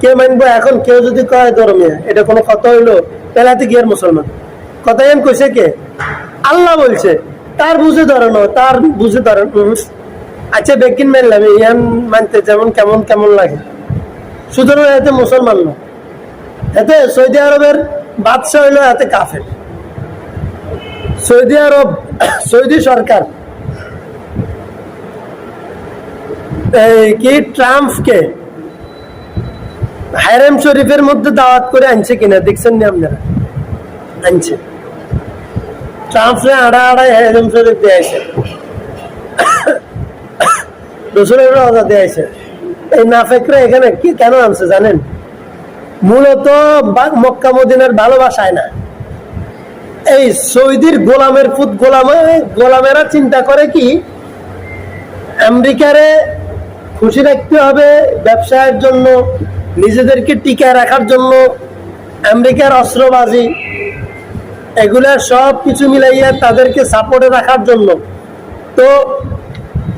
কে মানবো? এখন কেউ যদি কয় ধর্মীয়, এটা কোনো কথা হইলো? পেলাতে গিয়ে মুসলমান কথা এম কইছে কে? আল্লাহ বলছে, তার বুঝে ধরানো, তার বুঝে ধরানো। আচ্ছা বেকিন মানলাম, ইয়ান মানতে যেমন কেমন কেমন লাগে, সুতরাং এতে মুসলমান না। এতে সৌদি আরবের বাদশাহ হইলো এতে কাফের। সৌদি আরব, সৌদি সরকার কি ট্রাম্পকে হারেম শরীফের মধ্যে দাওয়াত করে আনছে কিনা দেখছেন না আপনারা? আনছে। ট্রাম্পে আড়াআড়াই হারেম শরীফ দিয়েছে, রসুলের রওজা দিয়েছে। এই নাফেকরা এখানে কি কেন আনছে জানেন? মূলত মক্কা মদিনার ভালোবাসায় না, এই সৌদির গোলামের পুত গোলামেরা চিন্তা করে কি আমেরিকারে খুশি রাখতে হবে ব্যবসায়ের জন্য, নিজেদেরকে টিকায় রাখার জন্য, আমেরিকার অস্ত্রবাজি এগুলা সব কিছু মিলাইয়া তাদেরকে সাপোর্টে রাখার জন্য। তো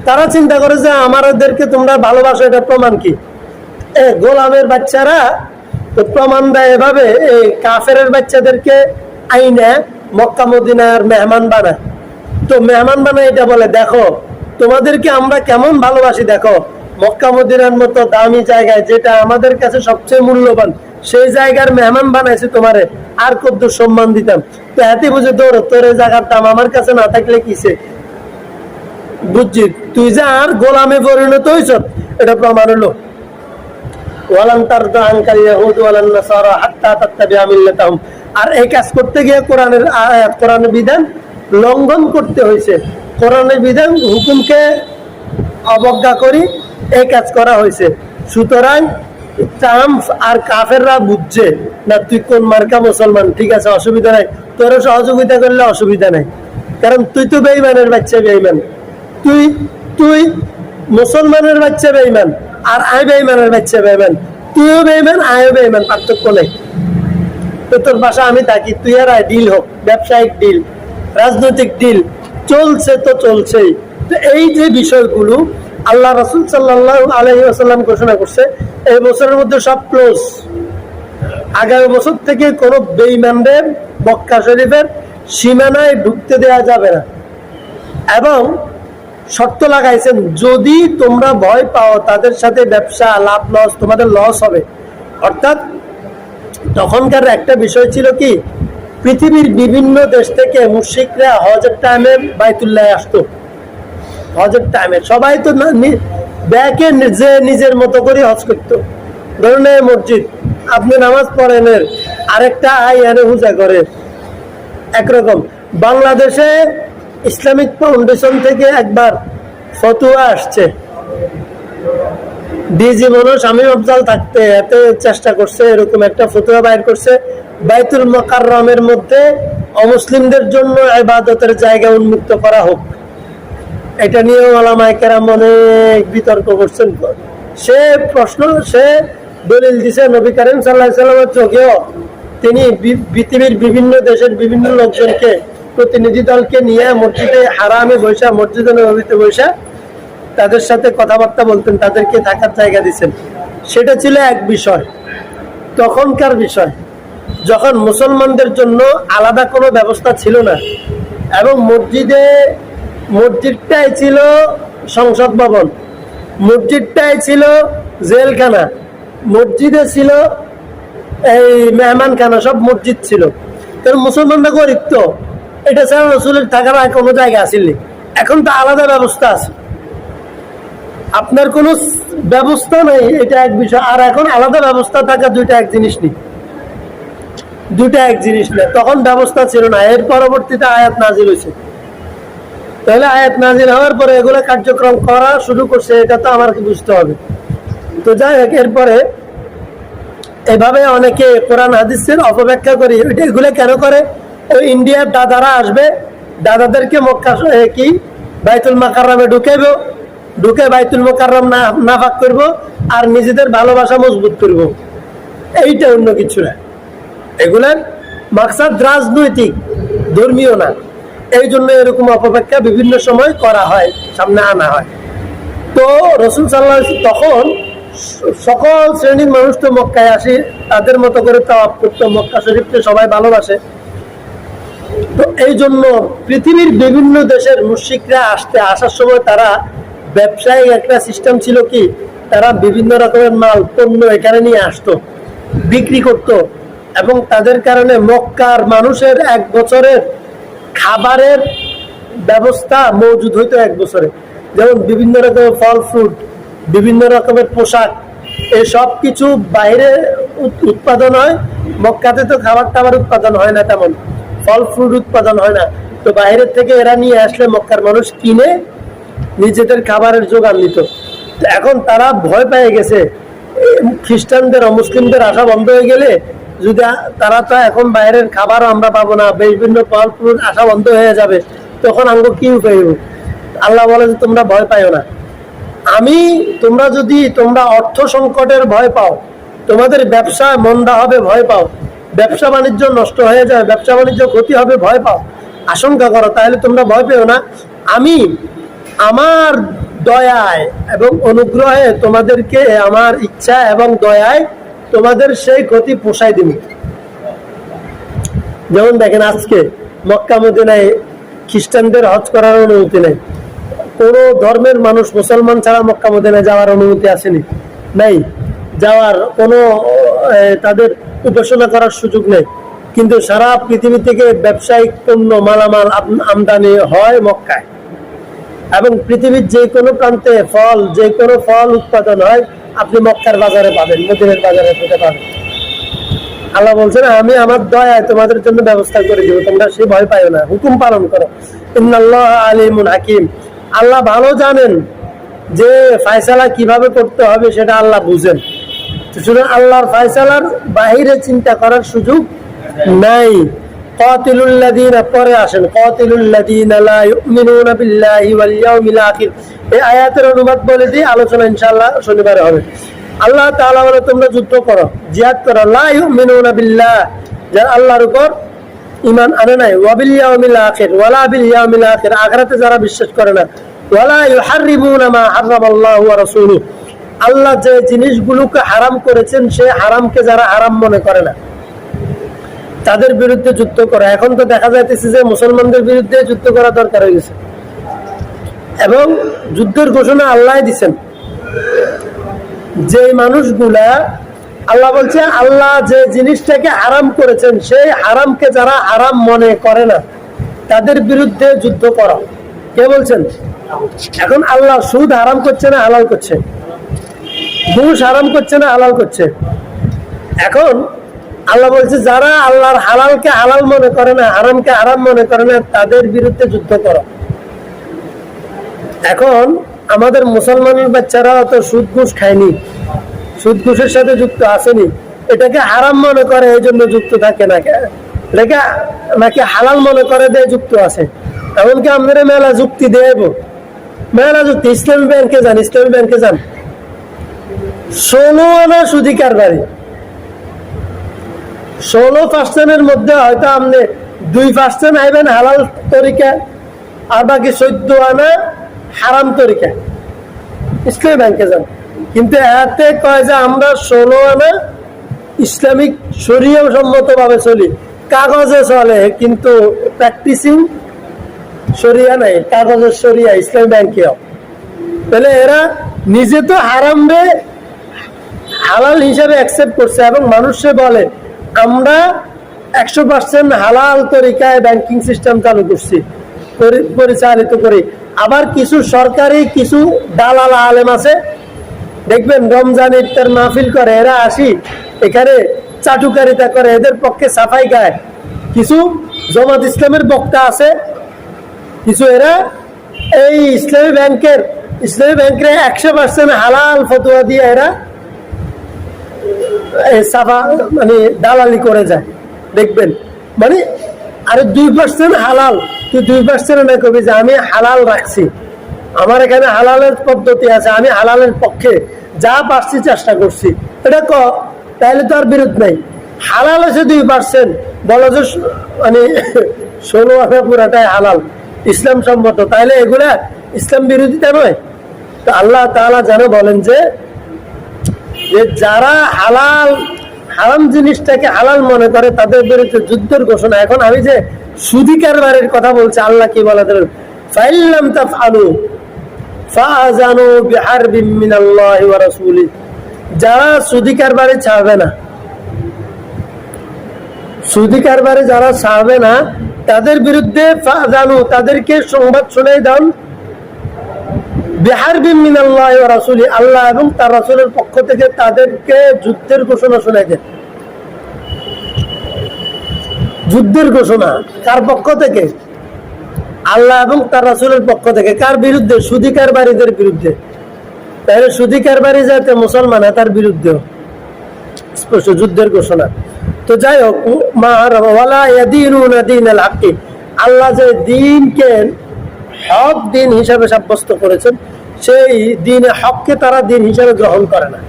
তারা চিন্তা করে যে আমাদেরকে তোমরা ভালোবাসো, এটা প্রমাণ কি? গোলামের বাচ্চারা তো প্রমাণ দেয় এভাবে, এই কাফেরের বাচ্চাদেরকে আইনে মক্কা মদিনার মেহমান বানায়। তো মেহমান বানায় এটা বলে, দেখো তোমাদেরকে আমরা কেমন ভালোবাসি, দেখো মক্কা মদিনার মতো দামি জায়গায়, যেটা আমাদের কাছে সবচেয়ে মূল্যবান, সেই জায়গার মেহমান বানাইছে তোমারে, আর কত সম্মান দিতাম। তো এতে বুঝে দৌড়, তোর এই জায়গার দাম আমার কাছে না থাকলে কিসে, বুঝছি তুই যে আর গোলামে পরিণত হইছ, এটা প্রমাণ হলো। ওয়ালান তারদা আনকাল ইয়াহুদ ওয়ালান নাসারা হাত্তা তাত্তাবিআ মিল্লাতাহুম। আর এই কাজ করতে গিয়ে কোরআনের আয়াত, কোরআনের বিধান লঙ্ঘন করতে হয়েছে, কোরআনের বিধান হুকুমকে অবজ্ঞা করি এই কাজ করা হয়েছে। সুতরাং ট্রাম্প আর কাফেররা বুঝছে না তুই কোন মার্কা মুসলমান, ঠিক আছে অসুবিধা নাই, তোর সহযোগিতা করলে অসুবিধা নাই, কারণ তুই তো বেঈমানের বাচ্চা বেঈমান, তুই তুই মুসলমানের বাচ্চা বেঈমান আর আই বেঈমানের বাচ্চা বেঈমান, তুইও বেঈমান আয়ও বেঈমান, পার্থক্য নেই। তো তোর বাসা আমি থাকি, তুই আর আয় ডিল হোক, ব্যবসায়িক ডিল, রাজনৈতিক ডিল চলছে তো চলছেই। তো এই যে বিষয়গুলো আল্লাহ রাসূল সাল্লাল্লাহু আলাইহি ওয়াসাল্লাম ঘোষণা করছে এই বছরের মধ্যে সব ক্লোজ। আগামী বছর থেকে কোনো বেঈমানদের মক্কা শরীফের সীমানায় ঢুকতে দেওয়া যাবে না, এবং শর্ত লাগাইছেন যদি তোমরা ভয় পাও তাদের সাথে ব্যবসা লাভ লস তোমাদের লস হবে। অর্থাৎ তখনকার একটা বিষয় ছিল কি, পৃথিবীর বিভিন্ন দেশ থেকে মুশরিকরা হজের টাইমে বাইতুল্লাহ আসতো। হজের টাইমে সবাই তো ব্যাকে যে নিজের মতো করে হজ করতো। ধরুন মসজিদ আপনি নামাজ পড়েন, আরেকটা আই আনে পূজা করে, একরকম। বাংলাদেশে ইসলামিক ফাউন্ডেশন থেকে একবার ফতোয়া আসছে, ডিজি মানুষ শামীম আফজাল থাকতে এতে চেষ্টা করছে, এরকম একটা ফতোয়া বাইর করছে বাইতুল মুকাররমের মধ্যে অমুসলিমদের জন্য ইবাদতের জায়গা উন্মুক্ত করা হোক। এটা নিয়ে ওলামায়ে কেরাম অনেক বিতর্ক করছেন। সে দলিল দিছে নবী করিম সাল্লাল্লাহু আলাইহি ওয়াসাল্লামের চোখেও তিনি পৃথিবীর বিভিন্ন দেশের বিভিন্ন লোকজনকে প্রতিনিধি দলকে নিয়ে মসজিদে হারামে বসা, মসজিদে নববীতে বসা তাদের সাথে কথাবার্তা বলতেন, তাদেরকে থাকার জায়গা দিচ্ছেন। সেটা ছিল এক বিষয়, তখনকার বিষয় যখন মুসলমানদের জন্য আলাদা কোনো ব্যবস্থা ছিল না, এবং মসজিদটাই ছিল সংসদ ভবন, মসজিদটাই ছিল জেলখানা, মসজিদে ছিল এই মেহমানখানা, সব মসজিদ ছিল। কারণ মুসলমানরা গরিব, তো এটা ছাড়া রাসূলের থাকার আর কোনো জায়গা আসেনি। এখন তো আলাদা ব্যবস্থা আছে, আপনার কোনো ব্যবস্থা নেই, এটা এক বিষয়। আর এখন আলাদা ব্যবস্থা থাকা দুইটা এক জিনিস নেই, দুইটা এক জিনিস না। তখন ব্যবস্থা ছিল না, এর পরবর্তীতে আয়াত নাজিল হয়েছে। তাহলে আয়াত নাজিল হওয়ার পরে এগুলো কার্যক্রম করা শুরু করছে, এটা তো আমাকে বুঝতে হবে। তো যাই হোক, এরপরে এভাবে অনেকে কোরআন হাদিসের অপব্যাখ্যা করি। এগুলো কেন করে? ওই ইন্ডিয়ার দাদারা আসবে, দাদাদেরকে মক্কা কি বাইতুল মুকাররমে ঢুকে বাইতুল মুকাররম নাফাক করব আর নিজেদের ভালোবাসা মজবুত করব, এইটা অন্য কিছু না। এগুলার মাকসাদ রাজনৈতিক, ধর্মীয় না। এই জন্য এরকম অপব্যাখ্যা বিভিন্ন সময় করা হয়, সামনে আনা হয়। তো রাসূল সাল্লাল্লাহু আলাইহি ওয়াসাল্লাম তখন সকল শ্রেণীর মানুষ তো মক্কায় আসি, তাদের মতো করে তাওয়াফ করতো, মক্কা শরীফকে সবাই ভালোবাসে। তো এই জন্য পৃথিবীর বিভিন্ন দেশের মুশরিকরা আসার সময় তারা ব্যবসায়িক একটা সিস্টেম ছিল কি, তারা বিভিন্ন রকমের মাল পণ্য এখানে নিয়ে আসতো, বিক্রি করত, এবং তাদের কারণে মক্কার মানুষের এক বছরের খাবারের ব্যবস্থা মজুদ হইতো এক বছরে। যেমন বিভিন্ন রকমের ফল ফ্রুট, বিভিন্ন রকমের পোশাক, এই সব কিছু বাইরে উৎপাদন হয়। মক্কাতে তো খাবার টাবার উৎপাদন হয় না, তেমন ফল ফ্রুট উৎপাদন হয় না। তো বাইরের থেকে এরা নিয়ে আসলে মক্কার মানুষ কিনে নিজেদের খাবারের জোগান নিত। এখন তারা ভয় পেয়ে গেছে, খ্রিস্টানদের অমুসলিমদের আসা বন্ধ হয়ে গেলে যদি তারা তো এখন বাইরের খাবারও আমরা পাবো না, বিভিন্ন ফল ফ্রুট আসা বন্ধ হয়ে যাবে, তখন আমরা কি উপায়? আল্লাহ বলে যে তোমরা ভয় পাইও না, তোমরা অর্থ সংকটের ভয় পাও, তোমাদের ব্যবসা মন্দা হবে ভয় পাও, ব্যবসা বাণিজ্য নষ্ট হয়ে যায়, ব্যবসা বাণিজ্য ক্ষতি হবে ভয় পাও, আশঙ্কা করো, তাহলে তোমরা ভয় পেও না। আমি আমার দয়ায় এবং অনুগ্রহে তোমাদেরকে, আমার ইচ্ছা এবং দয়ায় তোমাদের সেই ক্ষতি পোষাই দিব। যেমন দেখেন, আজকে মক্কা মদিনায় খ্রিস্টানদের হজ করার অনুমতি নেই, কোনো ধর্মের মানুষ মুসলমান ছাড়া মক্কা মদিনায় যাওয়ার অনুমতি আসেনি, নাই যাওয়ার কোনো, তাদের উপাসনা করার সুযোগ নেই। কিন্তু সারা পৃথিবী থেকে ব্যবসায়িক পণ্য মালামাল আমদানি হয় মক্কায়, এবং পৃথিবীর যে কোনো প্রান্তে যে কোনো ফল উৎপাদন হয় আপনি মক্কার বাজারে পাবেন, মদিনার বাজারে পেতে পাবেন। আল্লাহ বলছেন আমি আমার দয়ায় তোমাদের জন্য ব্যবস্থা করে দেবো, তোমরা সে ভয় পাইও না, হুকুম পালন করো। ইন্নাল্লাহা আলিমুন হাকিম, আল্লাহ ভালো জানেন যে ফায়সালা কিভাবে করতে হবে সেটা আল্লাহ বুঝেন। সুতরাং আল্লাহর ফায়সালার বাইরে চিন্তা করার সুযোগ নাই। কাতিলুল্লাযীনা, পরে আসেন, কাতিলুল্লাযীনা লা ইউমিনুনা বিল্লাহি ওয়াল ইয়াউমিল আখির। এই আয়াতের অনুবাদ বলে দিই, আলোচনা ইনশাআল্লাহ শনিবারে হবে। আল্লাহ তাআলা বলে তোমরা যুদ্ধ করো, জিহাদ করো, লা ইউমিনুনা বিল্লাহ, যারা আল্লাহর উপর ঈমান আনে নাই, ওয়া বিল ইয়াউমিল আখির, ওয়ালা বিল ইয়াউমিল আখির, আখিরাতে যারা বিশ্বাস করে না, ওয়ালা ইউহাররিমুনা মা হারামাল্লাহু ওয়া রাসূলুহু, আল্লাহ যে জিনিসগুলোকে হারাম করেছেন সে হারামকে যারা হারাম মনে করে না, তাদের বিরুদ্ধে যুদ্ধ করা। এখন তো দেখা যাইতেছে যে মুসলমানদের বিরুদ্ধে যুদ্ধ করা দরকার হয়ে গেছে, এবং যুদ্ধের ঘোষণা আল্লাহ দিচ্ছেন। যে মানুষগুলা, আল্লাহ বলছে আল্লাহ যে জিনিসটাকে হারাম করেছেন সেই হারামকে যারা হারাম মনে করে না তাদের বিরুদ্ধে যুদ্ধ করা। কে বলছেন? এখন আল্লাহ সুদ হারাম করছে না হালাল করছে, ঘুষ হারাম করছে না হালাল করছে। এখন আল্লাহ বলছে যারা আল্লাহর হালালকে হালাল মনে করে না, হারামকে হারাম মনে করে না, তাদের বিরুদ্ধে যুদ্ধ করো। এখন আমাদের মুসলমানের বাচ্চারা অত সুদ ঘুষ খায়নি, সুদ ঘুষের সাথে যুক্ত আসেনি, এটাকে হারাম মনে করে এই জন্য যুক্ত থাকে না, এটাকে নাকি হালাল মনে করে দিয়ে যুক্ত আছে। এমনকি আমাদের মেলা যুক্তি দেব, মেলা যুক্তি। ইসলামী ব্যাংকে যান, ইসলামী ব্যাংকে যান, 16 আনা সুদি কারবারি, 16% মধ্যে হয়তো আপনি 2% আইবেন হালাল তরিকা, আর বাকি 14 আনা হারাম তরিকা। ইসলামী ব্যাংকে যান, কিন্তু এতে কয় যে আমরা 16 আনা ইসলামিক শরীয় সম্মত ভাবে চলি, কাগজে চলে কিন্তু প্র্যাকটিসিং শরিয়া নাই, কাগজের শরিয়া ইসলামী ব্যাংকেও। তাহলে এরা নিজে তো হারামে হালাল হিসাবে অ্যাকসেপ্ট করছে, এবং মানুষে বলে আমরা 100% হালাল তরিকায় ব্যাংকিং সিস্টেম চালু করছি, পরিচালিত করি। আবার কিছু সরকারি কিছু দালাল আলেম আছে, দেখবেন রমজান ইফতার মাহফিল করে, এরা আসি এখানে চাটুকারিতা করে, এদের পক্ষে সাফাই গায়। কিছু জামাত ইসলামের বক্তা আছে, কিছু এরা এই ইসলামী ব্যাংকের 100% হালাল ফতোয়া দিয়ে এরা সাফা মানে দালালি করে যায়, দেখবেন। মানে আরে 2% হালাল, তুই 2% না কবি যে আমি হালাল রাখছি, আমার এখানে হালালের পদ্ধতি আছে, আমি হালালের পক্ষে যা পারছি চেষ্টা করছি, এটা তাহলে তো আর বিরোধ নাই। হালাল আছে 2%, বলো যে মানে 16 আনা পুরাটাই হালাল ইসলাম সম্মত, তাহলে এগুলা ইসলাম বিরোধিতা নয়। তো আল্লাহ তাআলা যেন বলেন যে যারা হারাম জিনিসটাকে হালাল মনে করে তাদের বিরুদ্ধে যুদ্ধের ঘোষণা। এখন আমি যে সুদি কারবারের কথা বলছি, আল্লাহ কি বলে দেন, ফাইল্লাম তাফআলু ফাআযানু বিহারবিন মিনাল্লাহি ওয়া রাসূলিহি, যারা সুদি কারবারে ছাড়বে না, সুদি কারবারে যারা ছাড়বে না তাদের বিরুদ্ধে ফাআযানু, তাদেরকে সংবাদ শোনাই দাও, বিহারবিন মিনাল্লাহি ওয়া রাসূলিহি, আল্লাহ এবং তার রাসূলের পক্ষ থেকে তাদেরকে যুদ্ধের ঘোষণা শোনাই দেন। যুদ্ধের ঘোষণা কার পক্ষ থেকে? আল্লাহ এবং তার রাসূলের পক্ষ থেকে। কার বিরুদ্ধে? সুদি কারবারীদের বিরুদ্ধে। তাহলে সুদি কারবারী যাতে মুসলমান হয় তার বিরুদ্ধে স্পষ্ট যুদ্ধের ঘোষণা। তো যাই হোক, ওয়ালা ইয়াদিনুনা দীনাল হাক্কি, আল্লাহ যে দ্বীনকে হক দিন হিসাবে সাব্যস্ত করেছেন সেই দ্বীনে হককে তারা দিন হিসাবে গ্রহণ করে না।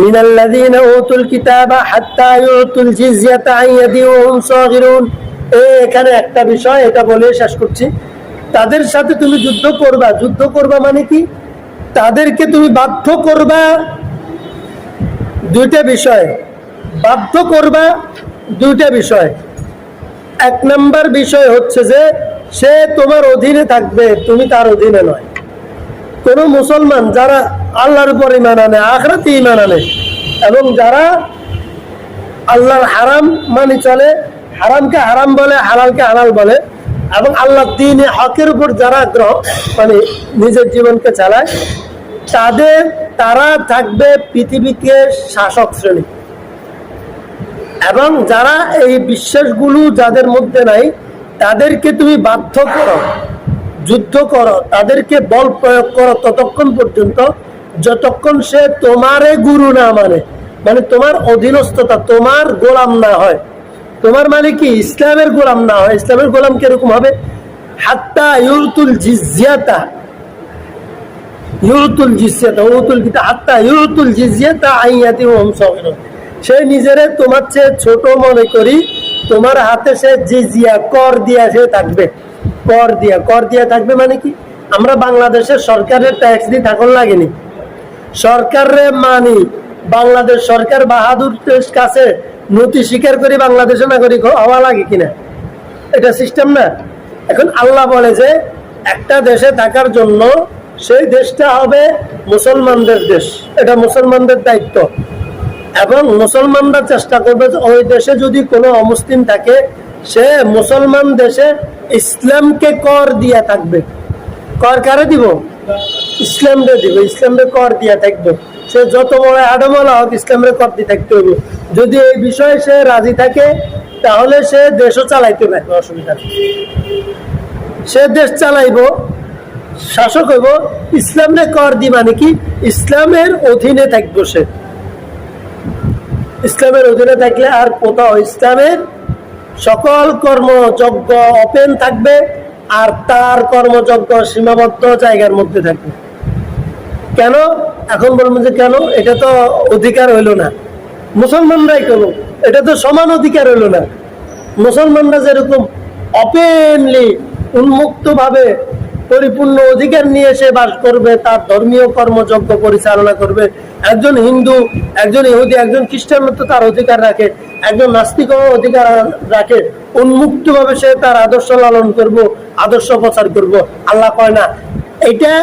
মিনাল্লাযীনা উতুল কিতাবা হাত্তা ইউতুল জিজিয়াতা আন ইয়াদিন ওয়া হুম সাগিরুন। এখানে একটা বিষয়, এটা বলে শেষ করছি। তাদের সাথে তুমি যুদ্ধ করবা, যুদ্ধ করবা মানে কি? তাদেরকে তুমি বাধ্য করবা দুইটা বিষয়, বাধ্য করবা দুইটা বিষয়। 1 নম্বর বিষয় হচ্ছে যে সে তোমার অধীনে থাকবে, তুমি তার অধীনে নয়। কোন মুসলমান যারা আল্লাহর উপর ঈমান আনে, আখিরাতে ঈমান আনে, এবং যারা আল্লাহর হারাম মানে চলে, হারামকে হারাম বলে, হালালকে হালাল বলে, এবং আল্লাহর দ্বীনে হকের উপর যারা মানে নিজের জীবনকে চালায়, তারা থাকবে পৃথিবীকে শাসক শ্রেণী। এবং যারা এই বিশ্বাসগুলো যাদের মধ্যে নাই তাদেরকে তুমি বাধ্য করো যুদ্ধ করো, তাদেরকে বল প্রয়োগ করো ততক্ষণ পর্যন্ত যতক্ষণ সে তোমারে গুরু না মানে, মানে তোমার অধীনস্থতা, তোমার গোলাম না হয়। তোমার মানে কি? ইসলামের গোলাম না হয়। ইসলামের গোলাম কিরকম হবে? হাত্তা ইউতুল জিজিয়াতা, ইউতুল জিজিয়াতা, ইউতুল কিতা হাত্তা ইউতুল জিজিয়াতা আইয়াতি ওহম সাগিরুন। সে নিজেরে তোমার চেয়ে ছোট মনে করি, তোমার হাতে সে জিজিয়া কর দিয়া সে থাকবে। কর দিয়া থাকবে মানে কি? আমরা বাংলাদেশের সরকারের ট্যাক্স দিয়ে থাকুন লাগেনি, সরকারে মানি, বাংলাদেশ সরকার বাহাদুরের কাছে নথি স্বীকার করে বাংলাদেশের নাগরিক হওয়া লাগে কিনা? এটা সিস্টেম না। এখন আল্লাহ বলে যে একটা দেশে থাকার জন্য সেই দেশটা হবে মুসলমানদের দেশ, এটা মুসলমানদের দায়িত্ব। এবং মুসলমানরা চেষ্টা করবে যে ওই দেশে যদি কোনো অমুসলিম থাকে, সে মুসলমান দেশে ইসলামকে কর দিয়া থাকবে। কর কারে দিব? ইসলামরে দিব, ইসলামরে কর দিয়া থাকবে। সে যত বড় আডমলা হোক, ইসলামরে কর দিয়ে থাকতে হবে। যদি এই বিষয়ে সে রাজি থাকে, তাহলে সে দেশও চালাইতে পারবে, অসুবিধা নেই। সে দেশ চালাইব, শাসক হইব, ইসলামরে কর দি মানে কি? ইসলামের অধীনে থাকবো সে। ইসলামের অধীনে থাকলে আর কোথাও ইসলামের সকল কর্মযজ্ঞ ওপেন থাকবে, আর তার কর্মযজ্ঞ সীমাবদ্ধ জায়গার মধ্যে থাকবে। কেন? এখন বলবো যে কেন? এটা তো অধিকার হইল না, মুসলমানরাই করো, এটা তো সমান অধিকার হইল না। মুসলমানরা যেরকম ওপেনলি উন্মুক্ত ভাবে পরিপূর্ণ অধিকার নিয়ে সে বাস করবে, তার ধর্মীয় কর্মযজ্ঞ পরিচালনা করবে। একজন হিন্দু, একজন ইহুদি, একজন খ্রিস্টান তো তার অধিকার রাখে, একজন নাস্তিক অধিকার রাখে। উন্মুক্ত ভাবে সে তার আদর্শ লালন করব, আদর্শ প্রচার করব। আল্লাহ কয় না এটা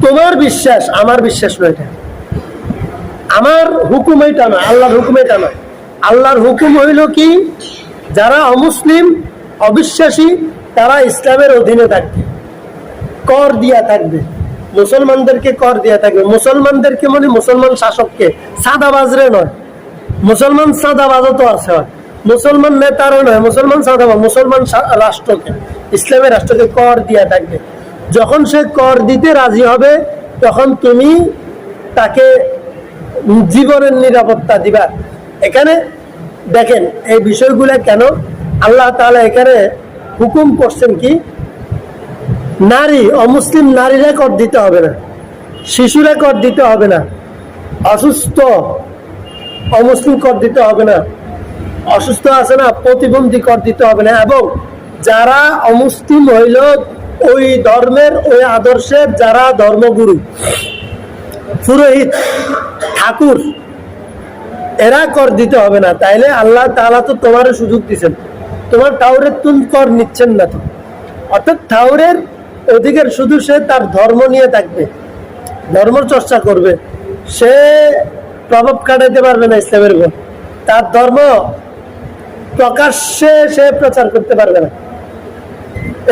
তোমার বিশ্বাস, আমার বিশ্বাস নয়, এটা আমার হুকুম, এটা নয়, আল্লাহর হুকুম এটা নয়। আল্লাহর হুকুম হইল কি? যারা অমুসলিম, অবিশ্বাসী, তারা ইসলামের অধীনে থাকবে, কর দিয়া থাকবে, মুসলমানদেরকে কর দিয়া থাকবে। মুসলমানদেরকে মানে মুসলমান শাসককে, সাদাবাজরে নয়। মুসলমান সাদাবাজও তো আছে, মুসলমান নেতারও নয়, মুসলমান সাদাবাজ, মুসলমান রাষ্ট্রকে, ইসলামের রাষ্ট্রকে কর দিয়া থাকবে। যখন সে কর দিতে রাজি হবে, তখন তুমি তাকে জীবনের নিরাপত্তা দিবা। এখানে দেখেন এই বিষয়গুলা কেন আল্লাহ তাআলা এখানে হুকুম করছেন কি? নারী, অমুসলিম নারীরা কর দিতে হবে না, শিশুরা কর দিতে হবে না, অসুস্থ অমুসলিম কর দিতে হবে না, অসুস্থ আছে না, প্রতিবন্ধী কর দিতে হবে না। এবং যারা অমুসলিম হইল, ওই ধর্মের, ওই আদর্শের যারা ধর্মগুরু, পুরোহিত, ঠাকুর, এরা কর দিতে হবে না। তাইলে আল্লাহ তাআলা তো তোমারও সুযোগ দিচ্ছেন, তোমার ঠাউরের তুন কর নিচ্ছেন না তো। অর্থাৎ ঠাউরের অধিকার শুধু সে তার ধর্ম নিয়ে থাকবে, ধর্ম চর্চা করবে, সে প্রভাব কাটাতে পারবে না ইসলামের উপর, তার ধর্ম প্রকাশ্যে সে প্রচার করতে পারবে না।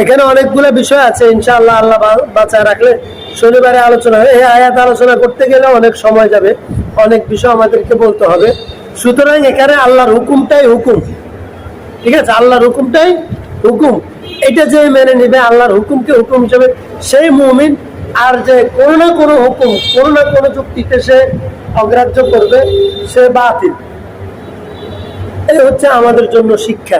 এখানে অনেকগুলো বিষয় আছে, ইনশাআল্লাহ আল্লাহ বাঁচায় রাখলে শনিবারে আলোচনা হবে। এই আয়াত আলোচনা করতে গেলে অনেক সময় যাবে, অনেক বিষয় আমাদেরকে বলতে হবে। সুতরাং এখানে আল্লাহর হুকুমটাই হুকুম, ঠিক আছে? আল্লাহর হুকুমটাই হুকুম, এটা যে মেনে নিবে আল্লাহর হুকুমকে হুকুম হিসেবে, সেই মুমিন। আর যে কোনো না কোনো হুকুম, কোনো না কোনো যুক্তিতে সে অগ্রাহ্য করবে, সে বাতিল। এই হচ্ছে আমাদের জন্য শিক্ষা।